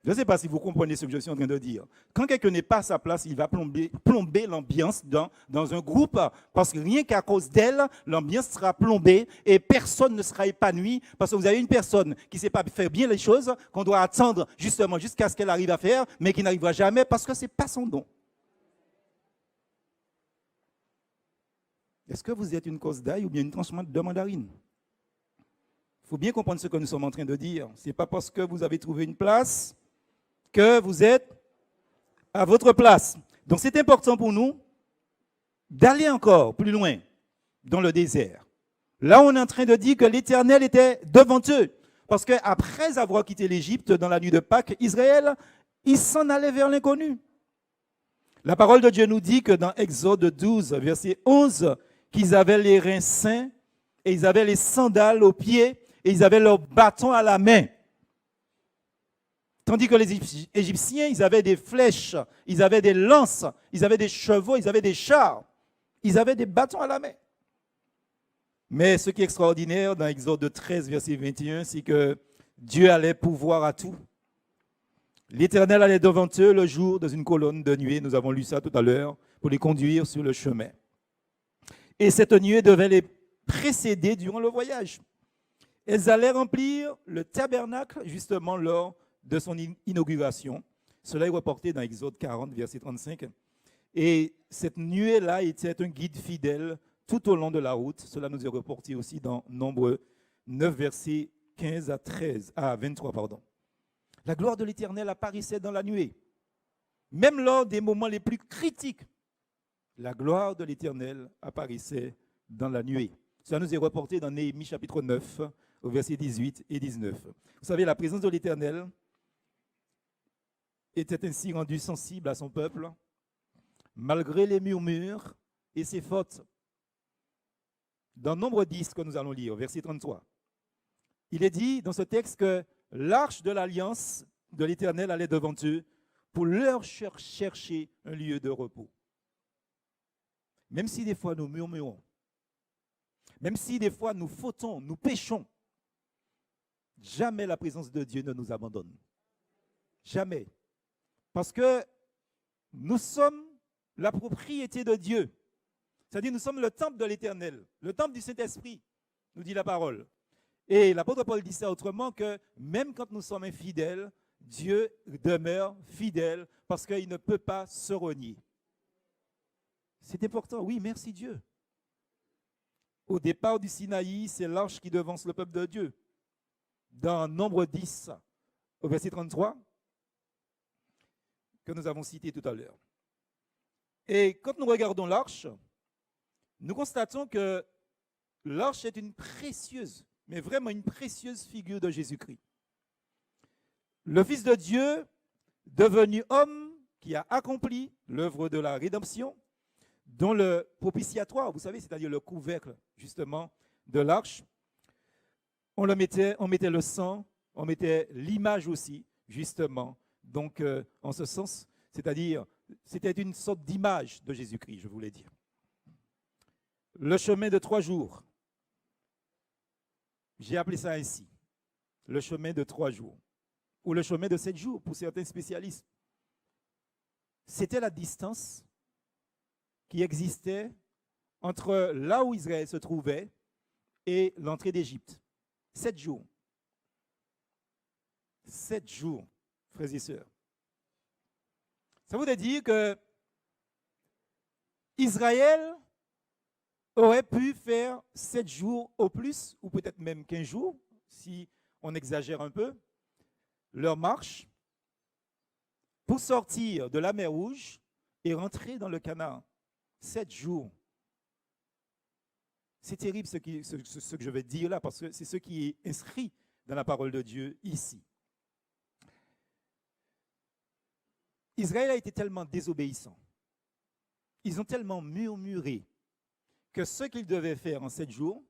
Je ne sais pas si vous comprenez ce que je suis en train de dire. Quand quelqu'un n'est pas à sa place, il va plomber l'ambiance dans un groupe, parce que rien qu'à cause d'elle, l'ambiance sera plombée et personne ne sera épanoui, parce que vous avez une personne qui ne sait pas faire bien les choses, qu'on doit attendre justement jusqu'à ce qu'elle arrive à faire, mais qui n'arrivera jamais parce que ce n'est pas son don. Est-ce que vous êtes une cause d'ail ou bien une tranche de mandarine? Il faut bien comprendre ce que nous sommes en train de dire. Ce n'est pas parce que vous avez trouvé une place que vous êtes à votre place. Donc c'est important pour nous d'aller encore plus loin dans le désert. Là, on est en train de dire que l'Éternel était devant eux. Parce qu'après avoir quitté l'Égypte dans la nuit de Pâques, Israël, il s'en allait vers l'inconnu. La parole de Dieu nous dit que dans Exode 12, verset 11, qu'ils avaient les reins sains et ils avaient les sandales aux pieds et ils avaient leurs bâtons à la main. Tandis que les Égyptiens, ils avaient des flèches, ils avaient des lances, ils avaient des chevaux, ils avaient des chars, ils avaient des bâtons à la main. Mais ce qui est extraordinaire dans Exode 13, verset 21, c'est que Dieu allait pouvoir à tout. L'Éternel allait devant eux le jour dans une colonne de nuée, nous avons lu ça tout à l'heure, pour les conduire sur le chemin. Et cette nuée devait les précéder durant le voyage. elles allaient remplir le tabernacle justement lors de son inauguration. Cela est reporté dans Exode 40, verset 35. Et cette nuée-là était un guide fidèle tout au long de la route. Cela nous est reporté aussi dans Nombre 9, versets 15 à 23. Pardon. La gloire de l'Éternel apparaissait dans la nuée. Même lors des moments les plus critiques, la gloire de l'Éternel apparaissait dans la nuée. Cela nous est reporté dans Néhémie chapitre 9, au verset 18 et 19. Vous savez, la présence de l'Éternel était ainsi rendue sensible à son peuple, malgré les murmures et ses fautes. Dans Nombre 10 que nous allons lire, verset 33, il est dit dans ce texte que l'arche de l'alliance de l'Éternel allait devant eux pour leur chercher un lieu de repos. Même si des fois nous murmurons, même si des fois nous fautons, nous péchons, jamais la présence de Dieu ne nous abandonne. Jamais. Parce que nous sommes la propriété de Dieu. C'est-à-dire nous sommes le temple de l'Éternel, le temple du Saint-Esprit, nous dit la parole. Et l'apôtre Paul dit ça autrement que même quand nous sommes infidèles, Dieu demeure fidèle parce qu'il ne peut pas se renier. C'est important, oui, merci Dieu. Au départ du Sinaï, c'est l'arche qui devance le peuple de Dieu. Dans Nombre 10, au verset 33, que nous avons cité tout à l'heure. Et quand nous regardons l'arche, nous constatons que l'arche est une précieuse, mais vraiment une précieuse figure de Jésus-Christ. Le Fils de Dieu, devenu homme, qui a accompli l'œuvre de la rédemption, dont le propitiatoire, vous savez, c'est-à-dire le couvercle, justement, de l'arche, on mettait le sang, on mettait l'image aussi, justement. Donc, en ce sens, c'est-à-dire, c'était une sorte d'image de Jésus-Christ, je voulais dire. Le chemin de 3 jours, j'ai appelé ça ainsi, le chemin de 3 jours, ou le chemin de 7 jours pour certains spécialistes. C'était la distance qui existait entre là où Israël se trouvait et l'entrée d'Égypte. 7 jours. 7 jours, frères et sœurs. Ça voudrait dire que Israël aurait pu faire 7 jours au plus, ou peut-être même 15 jours, si on exagère un peu, leur marche, pour sortir de la mer Rouge et rentrer dans le Canaan. 7 jours. C'est terrible ce que je vais dire là, parce que c'est ce qui est inscrit dans la parole de Dieu ici. Israël a été tellement désobéissant, ils ont tellement murmuré, que ce qu'ils devaient faire en 7 jours,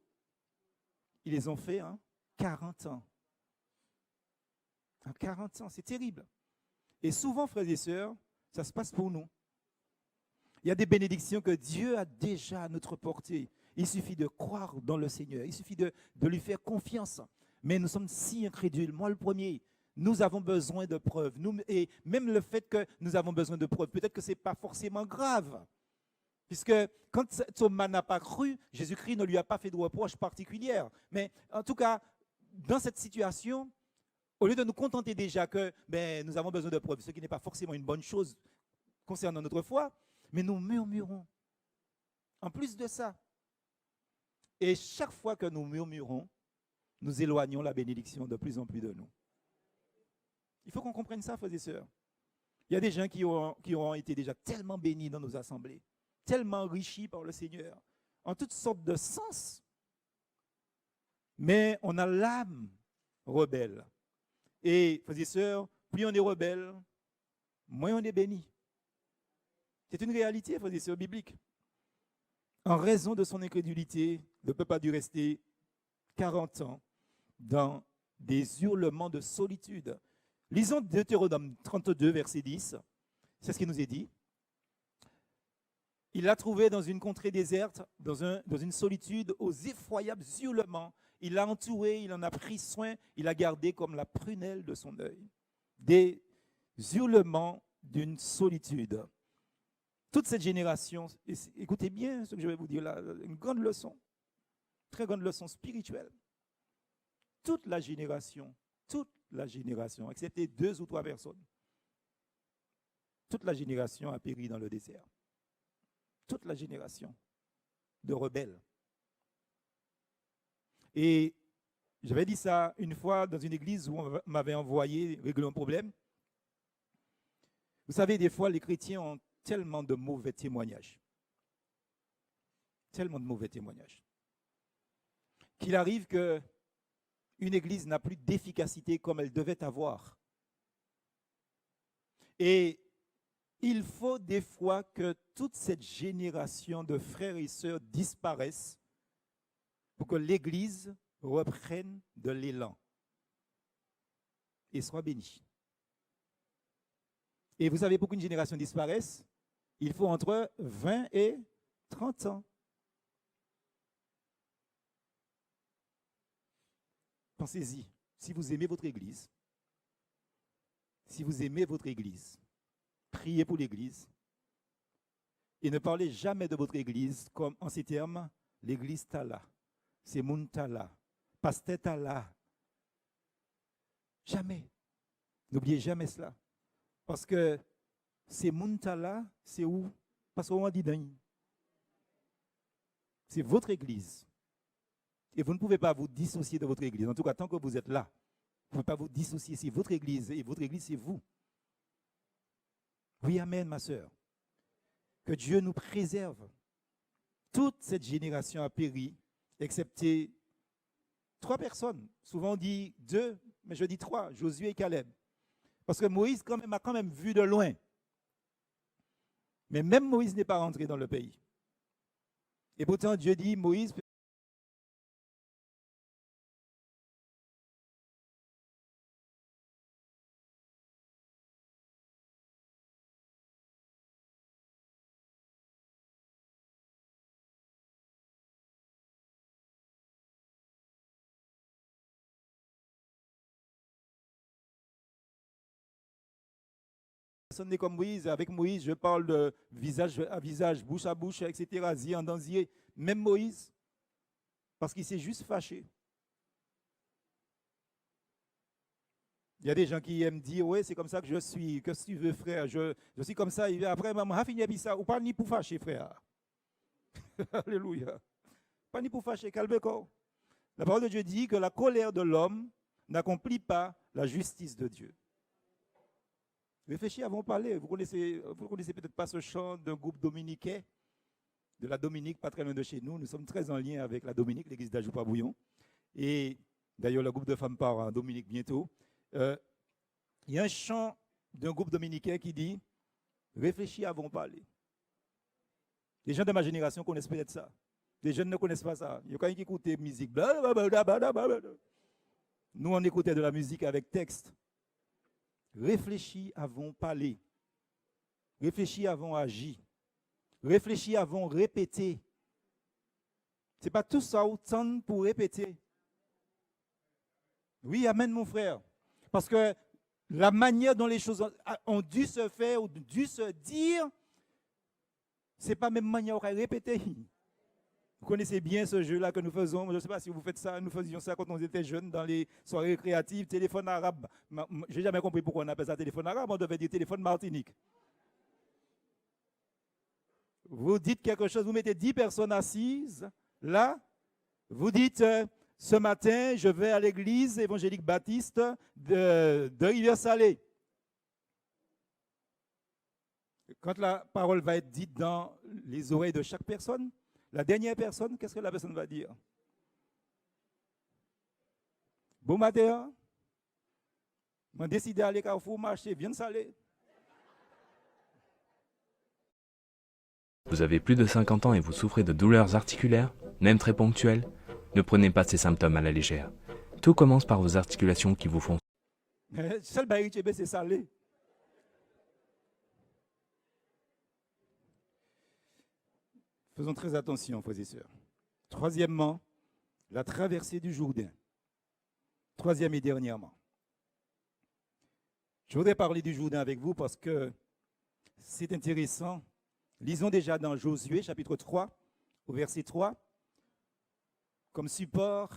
ils les ont fait en 40 ans. En 40 ans, c'est terrible. Et souvent, frères et sœurs, ça se passe pour nous. Il y a des bénédictions que Dieu a déjà à notre portée. Il suffit de croire dans le Seigneur. Il suffit de lui faire confiance. Mais nous sommes si incrédules. Moi, le premier, nous avons besoin de preuves. Et même le fait que nous avons besoin de preuves, peut-être que ce n'est pas forcément grave. Puisque quand Thomas n'a pas cru, Jésus-Christ ne lui a pas fait de reproche particulière. Mais en tout cas, dans cette situation, au lieu de nous contenter déjà que nous avons besoin de preuves, ce qui n'est pas forcément une bonne chose concernant notre foi, mais nous murmurons. En plus de ça, et chaque fois que nous murmurons, nous éloignons la bénédiction de plus en plus de nous. Il faut qu'on comprenne ça, frères et sœurs. Il y a des gens qui auront été déjà tellement bénis dans nos assemblées, tellement enrichis par le Seigneur, en toutes sortes de sens. Mais on a l'âme rebelle. Et, frères et sœurs, plus on est rebelle, moins on est béni. C'est une réalité, frères et sœurs, biblique. En raison de son incrédulité, le peuple a dû rester 40 ans dans des hurlements de solitude. Lisons Deutéronome 32, verset 10. C'est ce qui nous est dit. Il l'a trouvé dans une contrée déserte, dans une solitude, aux effroyables hurlements. Il l'a entouré, il en a pris soin, il l'a gardé comme la prunelle de son œil. Des hurlements d'une solitude. Toute cette génération, écoutez bien ce que je vais vous dire là, une grande leçon, très grande leçon spirituelle. toute la génération, excepté 2 ou 3 personnes, toute la génération a péri dans le désert. Toute la génération de rebelles. Et j'avais dit ça une fois dans une église où on m'avait envoyé régler un problème. Vous savez, des fois, les chrétiens ont tellement de mauvais témoignages. Tellement de mauvais témoignages. Qu'il arrive qu'une église n'a plus d'efficacité comme elle devait avoir. Et il faut des fois que toute cette génération de frères et sœurs disparaisse pour que l'église reprenne de l'élan et soit bénie. Et vous savez, pour qu'une génération disparaisse, il faut entre 20 et 30 ans. Pensez-y, si vous aimez votre église, priez pour l'église et ne parlez jamais de votre église comme en ces termes, l'église Tala, c'est moun Tala, pasteur Tala. Jamais. N'oubliez jamais cela. Parce que c'est moun Tala, c'est où? Parce qu'on dit dingue. C'est votre église. Et vous ne pouvez pas vous dissocier de votre église. En tout cas, tant que vous êtes là, vous ne pouvez pas vous dissocier. C'est votre église et votre église, c'est vous. Oui, amen, ma sœur. Que Dieu nous préserve. Toute cette génération a péri, excepté 3 personnes. Souvent on dit 2, mais je dis 3, Josué et Caleb. Parce que Moïse a quand même vu de loin. Mais même Moïse n'est pas rentré dans le pays. Et pourtant, Dieu dit, Moïse, personne n'est comme Moïse. Avec Moïse, je parle de visage à visage, bouche à bouche, etc., zier en dansier. Même Moïse, parce qu'il s'est juste fâché. Il y a des gens qui aiment dire, oui, c'est comme ça que je suis. Qu'est-ce que tu veux, frère? Je suis comme ça. Et après, maman a fini ça. Ou pas ni pour fâcher, frère. Alléluia. Pas ni pour fâcher, calme-toi. La parole de Dieu dit que la colère de l'homme n'accomplit pas la justice de Dieu. Réfléchis avant de parler. Vous connaissez peut-être pas ce chant d'un groupe dominicain, de la Dominique, pas très loin de chez nous. Nous sommes très en lien avec la Dominique, l'église d'Ajoupa-Bouillon. Et d'ailleurs, le groupe de femmes part en Dominique bientôt. Il y a un chant d'un groupe dominicain qui dit « Réfléchis avant de parler ». Les gens de ma génération connaissent peut-être ça. Les jeunes ne connaissent pas ça. Il y a quelqu'un qui écoute la musique. Nous, on écoutait de la musique avec texte. Réfléchis avant de parler. Réfléchis avant d'agir. Réfléchis avant de répéter. Ce n'est pas tout ça autant pour répéter. Oui, amen, mon frère. Parce que la manière dont les choses ont dû se faire ou dû se dire, ce n'est pas la même manière de répéter. Vous connaissez bien ce jeu-là que nous faisons. Je ne sais pas si vous faites ça. Nous faisions ça quand on était jeunes dans les soirées créatives. Téléphone arabe. Je n'ai jamais compris pourquoi on appelle ça téléphone arabe. On devait dire téléphone martinique. Vous dites quelque chose, vous mettez 10 personnes assises. Là, vous dites, ce matin, je vais à l'église évangélique baptiste de Rivière-Salée. Quand la parole va être dite dans les oreilles de chaque personne, la dernière personne, qu'est-ce que la personne va dire? Bon matin, je décidé d'aller à Carrefour marcher, viens de Salé. Vous avez plus de 50 ans et vous souffrez de douleurs articulaires, même très ponctuelles? Ne prenez pas ces symptômes à la légère. Tout commence par vos articulations qui vous font. Seul bail c'est salé. Faisons très attention, frères et sœurs. Troisièmement, la traversée du Jourdain. Troisième et dernièrement. Je voudrais parler du Jourdain avec vous parce que c'est intéressant. Lisons déjà dans Josué, chapitre 3, au verset 3, comme support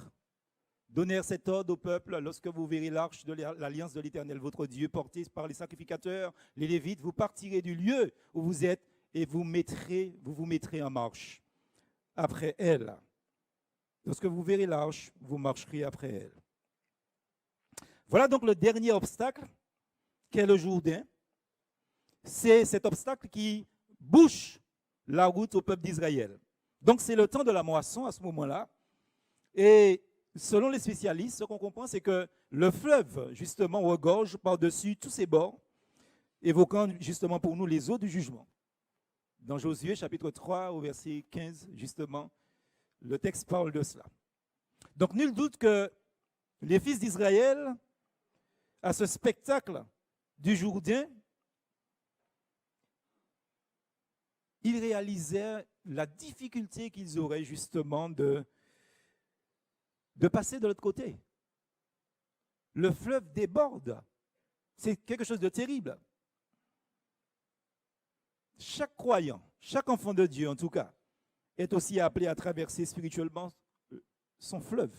donnèrent cet ordre au peuple: lorsque vous verrez l'arche de l'alliance de l'Éternel, votre Dieu, portée par les sacrificateurs, les Lévites, vous partirez du lieu où vous êtes et vous vous mettrez en marche après elle. Lorsque vous verrez l'arche, vous marcherez après elle. Voilà donc le dernier obstacle qu'est le Jourdain. C'est cet obstacle qui bouche la route au peuple d'Israël. Donc c'est le temps de la moisson à ce moment-là. Et selon les spécialistes, ce qu'on comprend, c'est que le fleuve, justement, regorge par-dessus tous ses bords, évoquant justement pour nous les eaux du jugement. Dans Josué, chapitre 3, au verset 15, justement, le texte parle de cela. Donc nul doute que les fils d'Israël, à ce spectacle du Jourdain, ils réalisaient la difficulté qu'ils auraient justement de passer de l'autre côté. Le fleuve déborde. C'est quelque chose de terrible. Chaque croyant, chaque enfant de Dieu en tout cas, est aussi appelé à traverser spirituellement son fleuve.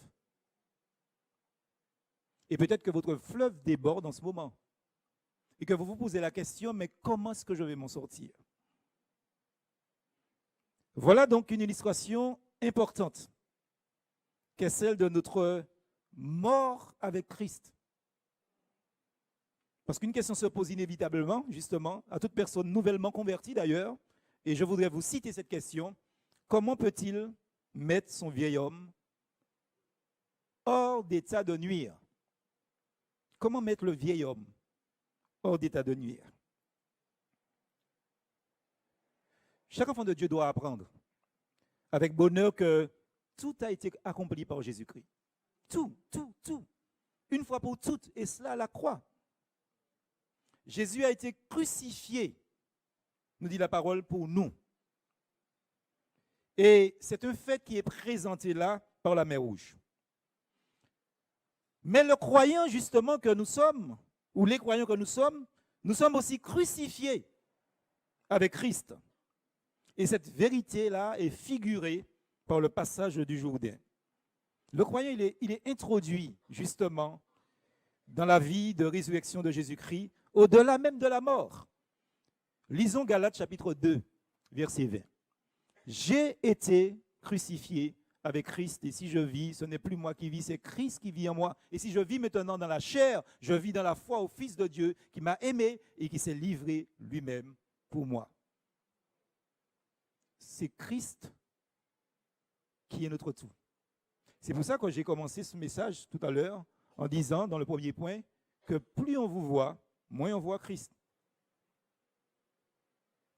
Et peut-être que votre fleuve déborde en ce moment. Et que vous vous posez la question, mais comment est-ce que je vais m'en sortir? Voilà donc une illustration importante, qui est celle de notre mort avec Christ. Parce qu'une question se pose inévitablement, justement, à toute personne nouvellement convertie d'ailleurs, et je voudrais vous citer cette question: comment peut-il mettre son vieil homme hors d'état de nuire? Comment mettre le vieil homme hors d'état de nuire? Chaque enfant de Dieu doit apprendre avec bonheur que tout a été accompli par Jésus-Christ. Tout. Une fois pour toutes, et cela à la croix. Jésus a été crucifié, nous dit la parole, pour nous. Et c'est un fait qui est présenté là par la mer Rouge. Mais le croyant justement que nous sommes, ou les croyants que nous sommes aussi crucifiés avec Christ. Et cette vérité-là est figurée par le passage du Jourdain. Le croyant, il est introduit justement dans la vie de résurrection de Jésus-Christ, au-delà même de la mort. Lisons Galates chapitre 2, verset 20. J'ai été crucifié avec Christ, et si je vis, ce n'est plus moi qui vis, c'est Christ qui vit en moi. Et si je vis maintenant dans la chair, je vis dans la foi au Fils de Dieu qui m'a aimé et qui s'est livré lui-même pour moi. C'est Christ qui est notre tout. C'est pour ça que j'ai commencé ce message tout à l'heure en disant, dans le premier point, que plus on vous voit, moins on voit Christ.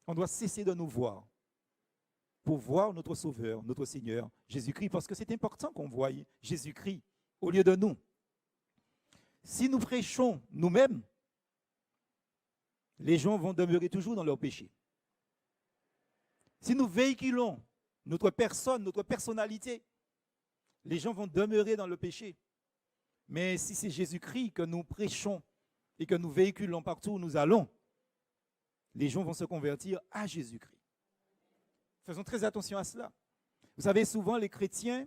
On doit cesser de nous voir pour voir notre Sauveur, notre Seigneur, Jésus-Christ, parce que c'est important qu'on voie Jésus-Christ au lieu de nous. Si nous prêchons nous-mêmes, les gens vont demeurer toujours dans leur péché. Si nous véhiculons notre personne, notre personnalité, les gens vont demeurer dans le péché. Mais si c'est Jésus-Christ que nous prêchons et que nous véhiculons partout où nous allons, les gens vont se convertir à Jésus-Christ. Faisons très attention à cela. Vous savez, souvent les chrétiens,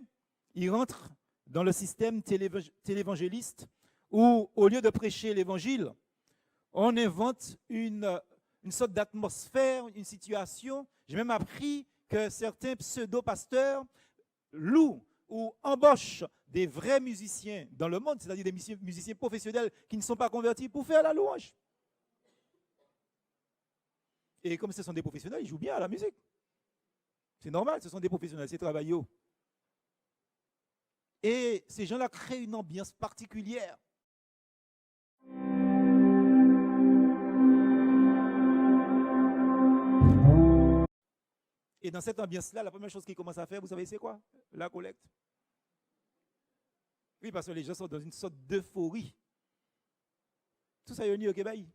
ils rentrent dans le système télévangéliste où, au lieu de prêcher l'évangile, on invente une sorte d'atmosphère, une situation. J'ai même appris que certains pseudo-pasteurs louent ou embauchent des vrais musiciens dans le monde, c'est-à-dire des musiciens professionnels qui ne sont pas convertis pour faire la louange. Et comme ce sont des professionnels, ils jouent bien à la musique. C'est normal, ce sont des professionnels, c'est travailleux. Et ces gens-là créent une ambiance particulière. Et dans cette ambiance-là, la première chose qu'ils commencent à faire, vous savez, c'est quoi? La collecte. Oui, parce que les gens sont dans une sorte d'euphorie. Tout ça est venu au Québec.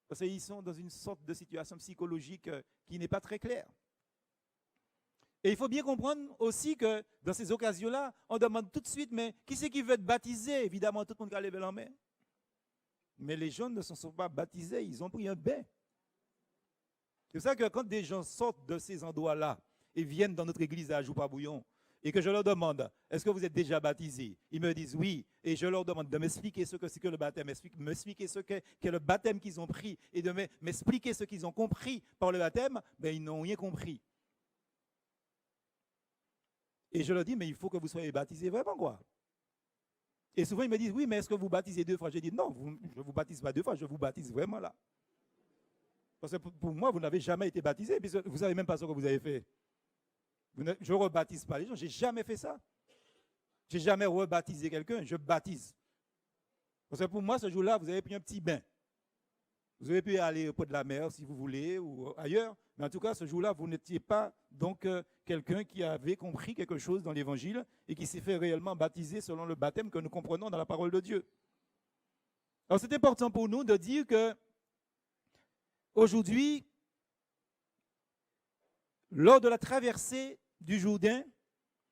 Parce qu'ils sont dans une sorte de situation psychologique qui n'est pas très claire. Et il faut bien comprendre aussi que dans ces occasions-là, on demande tout de suite, mais qui c'est qui veut être baptisé? Évidemment, tout le monde qui a levé la main. Mais les gens ne se sont pas baptisés, ils ont pris un bain. C'est pour ça que quand des gens sortent de ces endroits-là et viennent dans notre église à Ajoupa-Bouillon et que je leur demande, est-ce que vous êtes déjà baptisés? Ils me disent oui, et je leur demande de m'expliquer ce que c'est que le baptême, m'expliquer ce qu'est le baptême qu'ils ont pris, et de m'expliquer ce qu'ils ont compris par le baptême, ben ils n'ont rien compris. Et je leur dis, mais il faut que vous soyez baptisés vraiment, quoi. Et souvent, ils me disent, oui, mais est-ce que vous baptisez 2 fois? Je dis, non, je ne vous baptise pas 2 fois, je vous baptise vraiment là. Parce que pour moi, vous n'avez jamais été baptisé, puisque vous ne savez même pas ce que vous avez fait. Je ne rebaptise pas les gens, je n'ai jamais fait ça. Je n'ai jamais rebaptisé quelqu'un, je baptise. Parce que pour moi, ce jour-là, vous avez pris un petit bain. Vous avez pu aller au pot de la mer si vous voulez, ou ailleurs. Mais en tout cas, ce jour-là, vous n'étiez pas donc quelqu'un qui avait compris quelque chose dans l'Évangile et qui s'est fait réellement baptiser selon le baptême que nous comprenons dans la parole de Dieu. Alors c'est important pour nous de dire que aujourd'hui, lors de la traversée du Jourdain,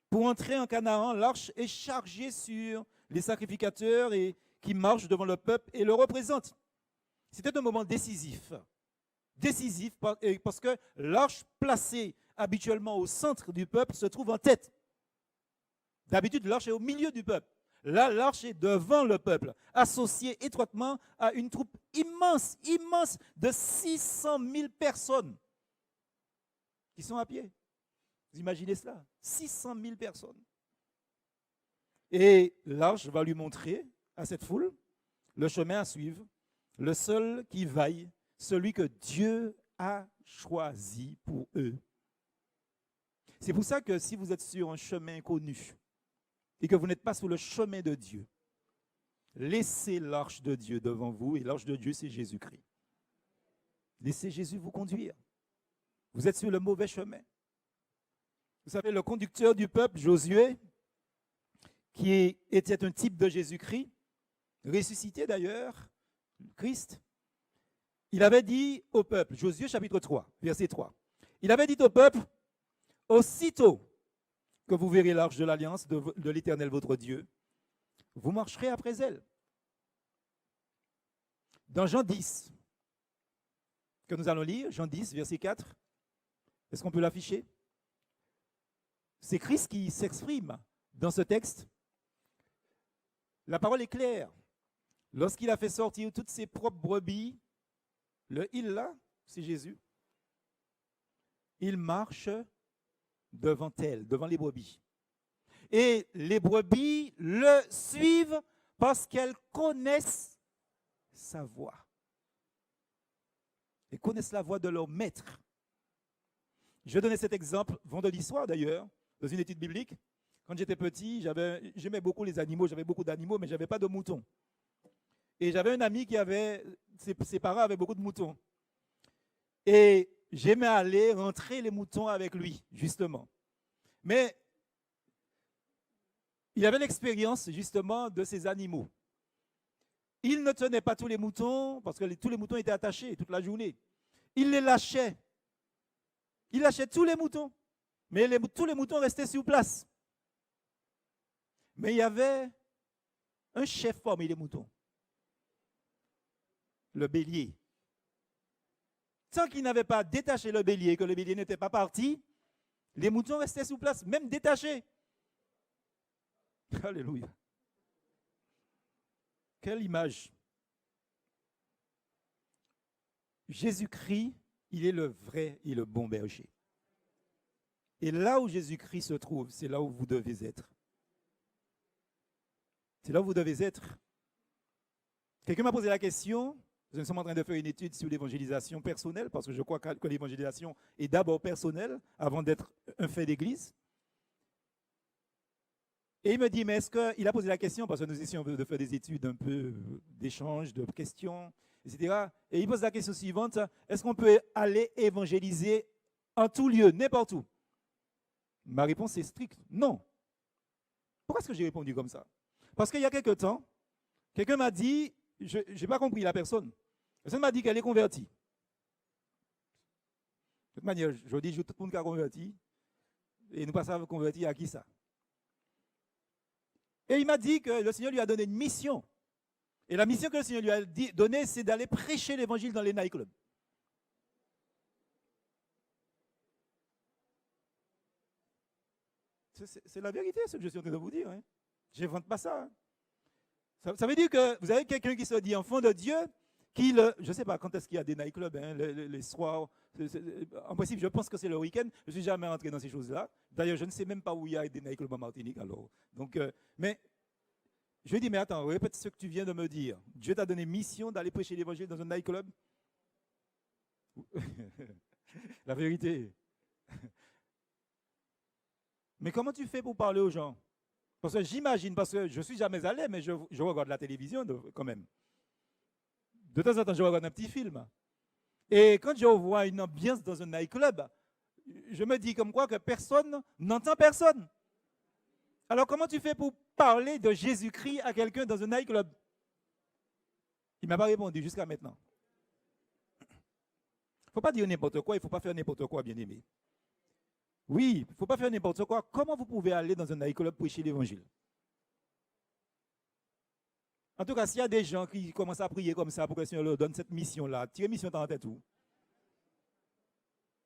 pour entrer en Canaan, l'arche est chargée sur les sacrificateurs et qui marchent devant le peuple et le représentent. C'était un moment décisif. Décisif parce que l'arche placée habituellement au centre du peuple se trouve en tête. D'habitude, l'arche est au milieu du peuple. Là, l'arche est devant le peuple, associée étroitement à une troupe immense, immense de 600 000 personnes qui sont à pied. Vous imaginez cela? 600 000 personnes. Et l'arche va lui montrer à cette foule le chemin à suivre, le seul qui vaille, celui que Dieu a choisi pour eux. C'est pour ça que si vous êtes sur un chemin connu et que vous n'êtes pas sur le chemin de Dieu, laissez l'arche de Dieu devant vous, et l'arche de Dieu, c'est Jésus-Christ. Laissez Jésus vous conduire. Vous êtes sur le mauvais chemin. Vous savez, le conducteur du peuple, Josué, qui était un type de Jésus-Christ, ressuscité d'ailleurs, Christ, il avait dit au peuple, Josué chapitre 3, verset 3, il avait dit au peuple, aussitôt que vous verrez l'arche de l'alliance de l'Éternel votre Dieu, vous marcherez après elle. Dans Jean 10, que nous allons lire, Jean 10, verset 4, est-ce qu'on peut l'afficher? C'est Christ qui s'exprime dans ce texte. La parole est claire. Lorsqu'il a fait sortir toutes ses propres brebis, le « il » là, c'est Jésus, il marche devant elles, devant les brebis. Et les brebis le suivent parce qu'elles connaissent sa voix. Elles connaissent la voix de leur maître. Je vais donner cet exemple vendredi soir d'ailleurs, dans une étude biblique. Quand j'étais petit, j'aimais beaucoup les animaux, j'avais beaucoup d'animaux, mais je n'avais pas de moutons. Et j'avais un ami qui avait, ses parents avaient beaucoup de moutons. Et j'aimais aller rentrer les moutons avec lui, justement. Mais il avait l'expérience, justement, de ces animaux. Il ne tenait pas tous les moutons, parce que tous les moutons étaient attachés toute la journée. Il les lâchait. Il lâchait tous les moutons. Mais tous les moutons restaient sur place. Mais il y avait un chef parmi les moutons. Le bélier. Tant qu'il n'avait pas détaché le bélier, que le bélier n'était pas parti, les moutons restaient sur place, même détachés. Alléluia. Quelle image. Jésus-Christ, il est le vrai et le bon berger. Et là où Jésus-Christ se trouve, c'est là où vous devez être. C'est là où vous devez être. Quelqu'un m'a posé la question. Nous sommes en train de faire une étude sur l'évangélisation personnelle, parce que je crois que l'évangélisation est d'abord personnelle avant d'être un fait d'église. Et il me dit, mais est-ce qu'il a posé la question, parce que nous essayons de faire des études un peu d'échange, de questions, etc. Et il pose la question suivante, est-ce qu'on peut aller évangéliser en tout lieu, n'importe où? Ma réponse est stricte, non. Pourquoi est-ce que j'ai répondu comme ça? Parce qu'il y a quelque temps, quelqu'un m'a dit, je n'ai pas compris la personne. La personne m'a dit qu'elle est convertie. De toute manière, je dis, tout le monde qui a converti, et nous passons à convertir à qui ça? Et il m'a dit que le Seigneur lui a donné une mission. Et la mission que le Seigneur lui a donnée, c'est d'aller prêcher l'évangile dans les nightclubs. C'est la vérité, ce que je suis en train de vous dire. Hein. Je n'invente pas ça, hein. Ça veut dire que vous avez quelqu'un qui se dit enfant de Dieu, je ne sais pas quand est-ce qu'il y a des nightclubs, hein, les soirs. En principe, je pense que c'est le week-end. Je ne suis jamais rentré dans ces choses-là. D'ailleurs, je ne sais même pas où il y a des nightclubs en Martinique. Alors. Donc, mais je lui ai dit, mais attends, répète ce que tu viens de me dire. Dieu t'a donné mission d'aller prêcher l'évangile dans un nightclub. La vérité. Mais comment tu fais pour parler aux gens? Parce que j'imagine, parce que je ne suis jamais allé, mais je regarde la télévision quand même. De temps en temps, je regarde un petit film. Et quand je vois une ambiance dans un nightclub, je me dis comme quoi que personne n'entend personne. Alors comment tu fais pour parler de Jésus-Christ à quelqu'un dans un nightclub? Il ne m'a pas répondu jusqu'à maintenant. Il ne faut pas dire n'importe quoi, il ne faut pas faire n'importe quoi, bien aimé. Oui, il ne faut pas faire n'importe quoi. Comment vous pouvez aller dans un nightclub prêcher l'évangile? En tout cas, s'il y a des gens qui commencent à prier comme ça pour que le Seigneur leur donne cette mission-là, tirez mission dans la tête où?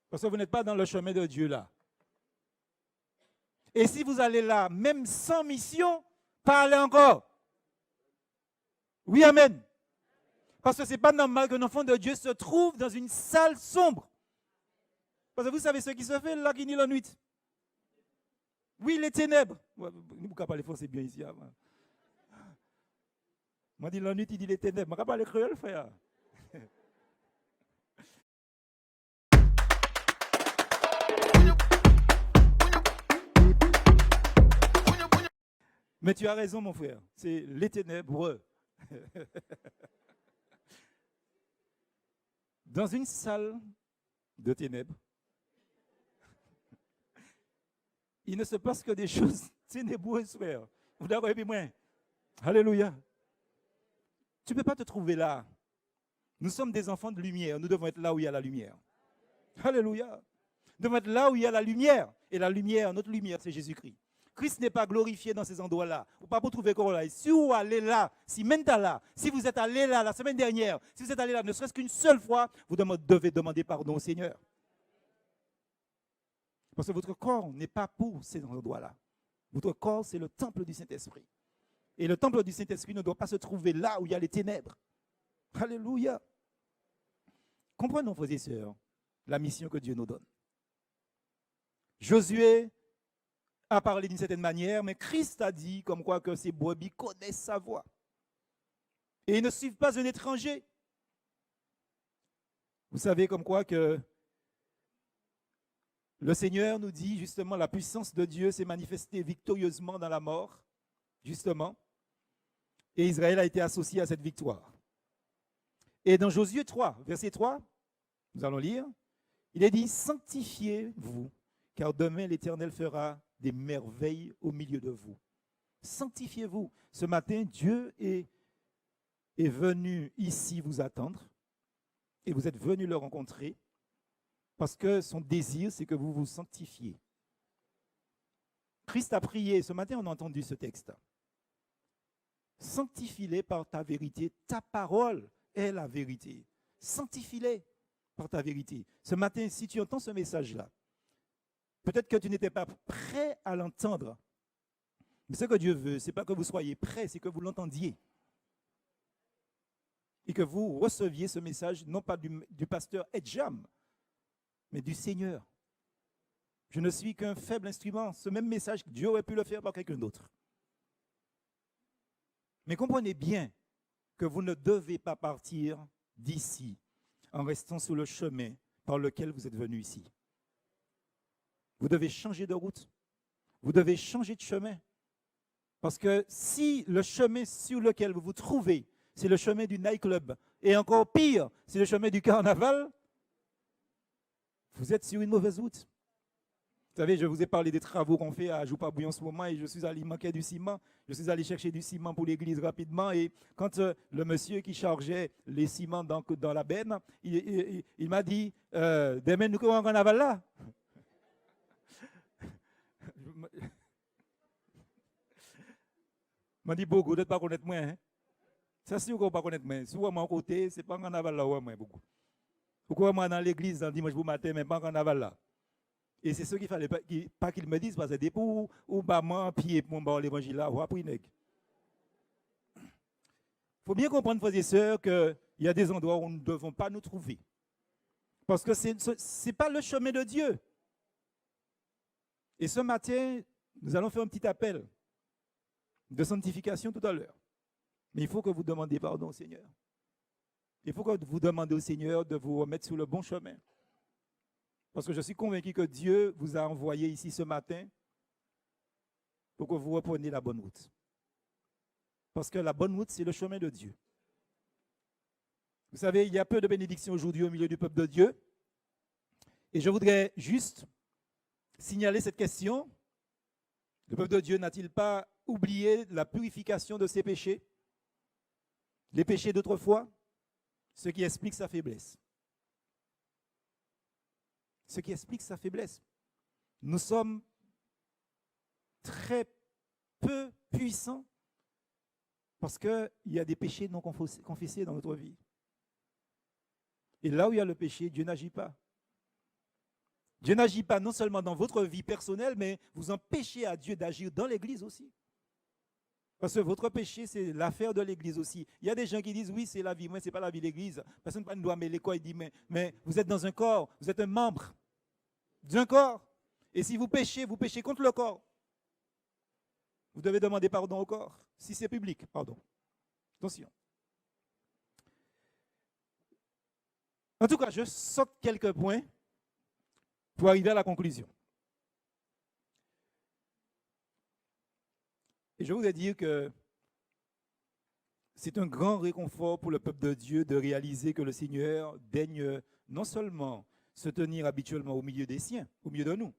Parce que vous n'êtes pas dans le chemin de Dieu là. Et si vous allez là, même sans mission, parlez encore. Oui, amen. Parce que ce n'est pas normal qu'un enfant de Dieu se trouve dans une salle sombre. Parce que vous savez ce qui se fait là qui nie la nuit. Oui, les ténèbres. Vous ne pouvez pas parler français bien ici. Moi, je dis la nuit, il dit les ténèbres. Je ne peux pas parler créole, frère. Mais tu as raison, mon frère. C'est les ténèbres. Dans une salle de ténèbres, il ne se passe que des choses ténébreuses, frère. Vous d'accord avec moi? Alléluia. Tu ne peux pas te trouver là. Nous sommes des enfants de lumière. Nous devons être là où il y a la lumière. Alléluia. Nous devons être là où il y a la lumière. Et la lumière, notre lumière, c'est Jésus-Christ. Christ n'est pas glorifié dans ces endroits-là. Vous ne pouvez pas trouver quoi là. Si vous allez là, si maintenant là, si vous êtes allé là la semaine dernière, si vous êtes allé là ne serait-ce qu'une seule fois, vous devez demander pardon au Seigneur. Parce que votre corps n'est pas pour ces endroits-là. Votre corps, c'est le temple du Saint-Esprit. Et le temple du Saint-Esprit ne doit pas se trouver là où il y a les ténèbres. Alléluia. Comprenons, frères et sœurs, la mission que Dieu nous donne. Josué a parlé d'une certaine manière, mais Christ a dit comme quoi que ces brebis connaissent sa voix. Et ils ne suivent pas un étranger. Vous savez comme quoi que le Seigneur nous dit justement la puissance de Dieu s'est manifestée victorieusement dans la mort, justement. Et Israël a été associé à cette victoire. Et dans Josué 3, verset 3, nous allons lire, il est dit, sanctifiez-vous, car demain l'Éternel fera des merveilles au milieu de vous. Sanctifiez-vous. Ce matin, Dieu est venu ici vous attendre et vous êtes venus le rencontrer parce que son désir, c'est que vous vous sanctifiez. Christ a prié. Ce matin, on a entendu ce texte. Sanctifie-les par ta vérité. Ta parole est la vérité. Sanctifie-les par ta vérité. Ce matin, si tu entends ce message-là, peut-être que tu n'étais pas prêt à l'entendre. Mais ce que Dieu veut, ce n'est pas que vous soyez prêts, c'est que vous l'entendiez. Et que vous receviez ce message, non pas du pasteur Edjam, mais du Seigneur. Je ne suis qu'un faible instrument. Ce même message, Dieu aurait pu le faire par quelqu'un d'autre. Mais comprenez bien que vous ne devez pas partir d'ici en restant sur le chemin par lequel vous êtes venu ici. Vous devez changer de route. Vous devez changer de chemin. Parce que si le chemin sur lequel vous vous trouvez, c'est le chemin du nightclub, et encore pire, c'est le chemin du carnaval, vous êtes sur une mauvaise route. Vous savez, je vous ai parlé des travaux qu'on fait à Joupa-Bouillon en ce moment, et je suis allé manquer du ciment. Je suis allé chercher du ciment pour l'église rapidement, et quand le monsieur qui chargeait les ciments dans la benne, il m'a dit, demain nous courons en carnaval là. Je dis beaucoup, vous ne pas connaître moi. Hein? Ça, c'est vous ne pas connaître moi. Si vous êtes à mon côté, ce n'est pas un carnaval là, moi beaucoup. Pourquoi moi dans l'église, dans dimanche matin, mais pas un carnaval là. Et c'est ce qu'il fallait pas qu'il me dise, parce que des pour ou maman, pied pour mon l'évangile là, ou après nèg. Il faut bien comprendre, frères et sœurs, qu'il y a des endroits où nous ne devons pas nous trouver. Parce que ce n'est pas le chemin de Dieu. Et ce matin, nous allons faire un petit appel de sanctification tout à l'heure. Mais il faut que vous demandiez pardon au Seigneur. Il faut que vous demandiez au Seigneur de vous remettre sur le bon chemin. Parce que je suis convaincu que Dieu vous a envoyé ici ce matin pour que vous repreniez la bonne route. Parce que la bonne route, c'est le chemin de Dieu. Vous savez, il y a peu de bénédictions aujourd'hui au milieu du peuple de Dieu. Et je voudrais juste signaler cette question. Le peuple de Dieu n'a-t-il pas oublié la purification de ses péchés? Les péchés d'autrefois, ce qui explique sa faiblesse. Ce qui explique sa faiblesse. Nous sommes très peu puissants parce qu'il y a des péchés non confessés dans notre vie. Et là où il y a le péché, Dieu n'agit pas. Dieu n'agit pas non seulement dans votre vie personnelle, mais vous empêchez à Dieu d'agir dans l'Église aussi. Parce que votre péché, c'est l'affaire de l'Église aussi. Il y a des gens qui disent, oui, c'est la vie, moi, ce n'est pas la vie de l'Église. Personne ne doit mêler quoi. Il dit, mais vous êtes dans un corps, vous êtes un membre d'un corps. Et si vous péchez contre le corps. Vous devez demander pardon au corps. Si c'est public, pardon. Attention. En tout cas, je saute quelques points pour arriver à la conclusion. Et je voudrais dire que c'est un grand réconfort pour le peuple de Dieu de réaliser que le Seigneur daigne non seulement se tenir habituellement au milieu des siens, au milieu de nous,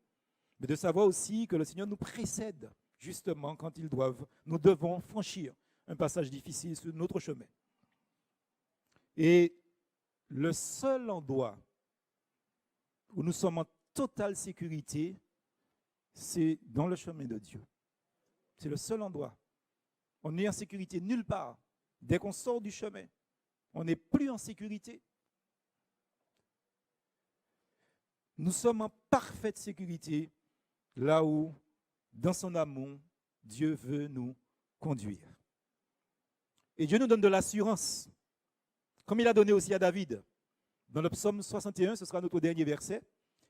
mais de savoir aussi que le Seigneur nous précède justement quand nous devons franchir un passage difficile sur notre chemin. Et le seul endroit où nous sommes en totale sécurité, c'est dans le chemin de Dieu. C'est le seul endroit. On n'est en sécurité nulle part. Dès qu'on sort du chemin, on n'est plus en sécurité. Nous sommes en parfaite sécurité là où, dans son amour, Dieu veut nous conduire. Et Dieu nous donne de l'assurance, comme il a donné aussi à David. Dans le psaume 61, ce sera notre dernier verset,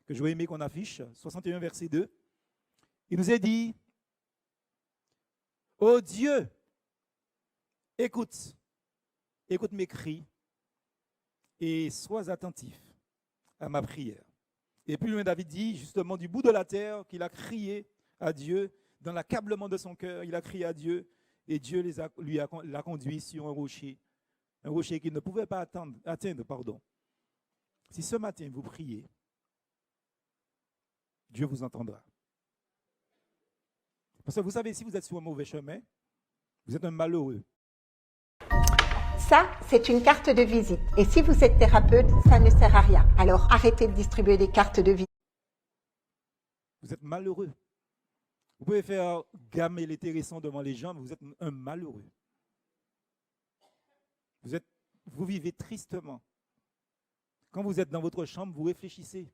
que j'aurais aimé qu'on affiche, 61 verset 2. Il nous est dit, « Ô Dieu, écoute mes cris et sois attentif à ma prière. » Et plus loin, David dit, justement, du bout de la terre, qu'il a crié à Dieu, dans l'accablement de son cœur, il a crié à Dieu, et Dieu l'a conduit sur un rocher qu'il ne pouvait pas atteindre. Si ce matin vous priez, Dieu vous entendra. Parce que vous savez, si vous êtes sur un mauvais chemin, vous êtes un malheureux. Ça, c'est une carte de visite. Et si vous êtes thérapeute, ça ne sert à rien. Alors arrêtez de distribuer des cartes de visite. Vous êtes malheureux. Vous pouvez faire gamme et l'intéressant devant les gens, mais vous êtes un malheureux. Vous vivez tristement. Quand vous êtes dans votre chambre, vous réfléchissez.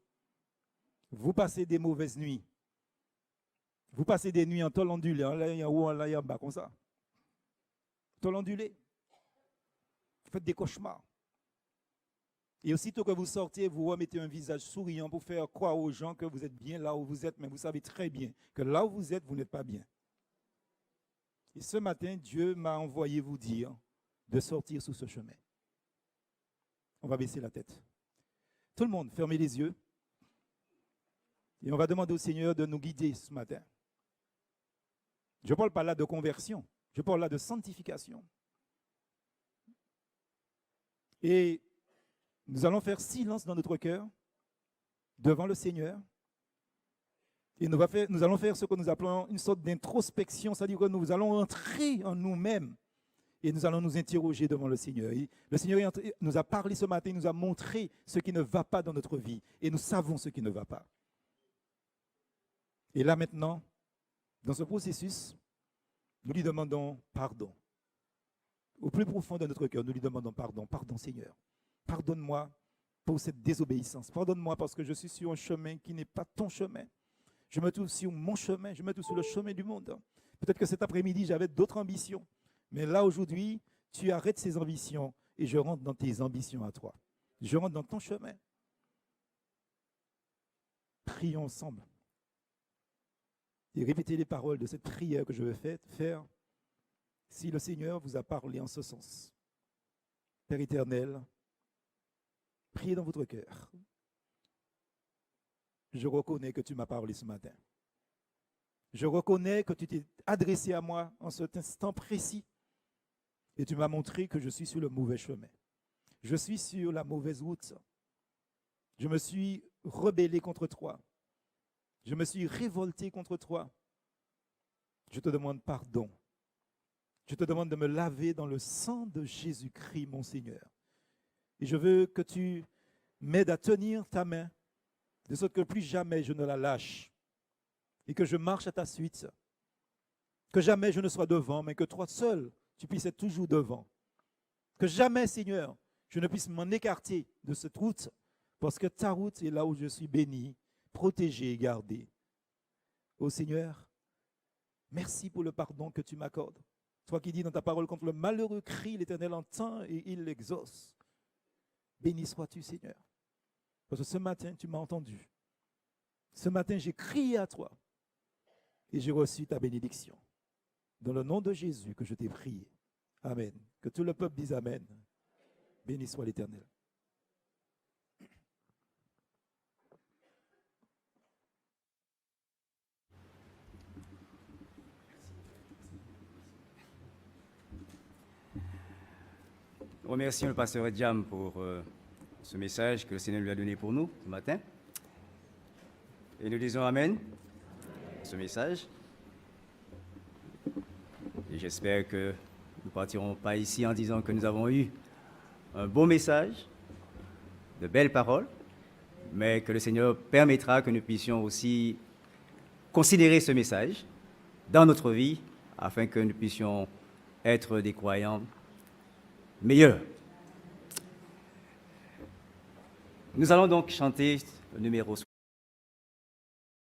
Vous passez des mauvaises nuits. Vous passez des nuits en tôle ondulée, en là, en haut, en là, en bas, comme ça. Tôle ondulée. Vous faites des cauchemars. Et aussitôt que vous sortez, vous remettez un visage souriant pour faire croire aux gens que vous êtes bien là où vous êtes, mais vous savez très bien que là où vous êtes, vous n'êtes pas bien. Et ce matin, Dieu m'a envoyé vous dire de sortir sur ce chemin. On va baisser la tête. Tout le monde, fermez les yeux. Et on va demander au Seigneur de nous guider ce matin. Je ne parle pas là de conversion, je parle là de sanctification. Et nous allons faire silence dans notre cœur devant le Seigneur. Et nous allons faire ce que nous appelons une sorte d'introspection, c'est-à-dire que nous allons entrer en nous-mêmes et nous allons nous interroger devant le Seigneur. Et le Seigneur nous a parlé ce matin, il nous a montré ce qui ne va pas dans notre vie. Et nous savons ce qui ne va pas. Et là maintenant, dans ce processus, nous lui demandons pardon. Au plus profond de notre cœur, nous lui demandons pardon. Pardon Seigneur. Pardonne-moi pour cette désobéissance. Pardonne-moi parce que je suis sur un chemin qui n'est pas ton chemin. Je me trouve sur mon chemin, je me trouve sur le chemin du monde. Peut-être que cet après-midi, j'avais d'autres ambitions. Mais là, aujourd'hui, tu arrêtes ces ambitions et je rentre dans tes ambitions à toi. Je rentre dans ton chemin. Prions ensemble. Et répétez les paroles de cette prière que je vais faire si le Seigneur vous a parlé en ce sens. Père éternel, priez dans votre cœur. Je reconnais que tu m'as parlé ce matin. Je reconnais que tu t'es adressé à moi en cet instant précis et tu m'as montré que je suis sur le mauvais chemin. Je suis sur la mauvaise route. Je me suis rebellé contre toi. Je me suis révolté contre toi. Je te demande pardon. Je te demande de me laver dans le sang de Jésus-Christ, mon Seigneur. Et je veux que tu m'aides à tenir ta main, de sorte que plus jamais je ne la lâche et que je marche à ta suite. Que jamais je ne sois devant, mais que toi seul, tu puisses être toujours devant. Que jamais, Seigneur, je ne puisse m'en écarter de cette route, parce que ta route est là où je suis béni, protégé et gardé. Ô Seigneur, merci pour le pardon que tu m'accordes. Toi qui dis dans ta parole, contre le malheureux crie, l'Éternel entend et il l'exauce. Béni sois-tu, Seigneur. Parce que ce matin, tu m'as entendu. Ce matin, j'ai crié à toi et j'ai reçu ta bénédiction. Dans le nom de Jésus que je t'ai prié. Amen. Que tout le peuple dise Amen. Béni soit l'Éternel. Remercions le pasteur Edjam pour ce message que le Seigneur lui a donné pour nous ce matin. Et nous disons Amen à ce message. Et j'espère que nous ne partirons pas ici en disant que nous avons eu un beau message, de belles paroles, mais que le Seigneur permettra que nous puissions aussi considérer ce message dans notre vie afin que nous puissions être des croyants meilleurs. Nous allons donc chanter le numéro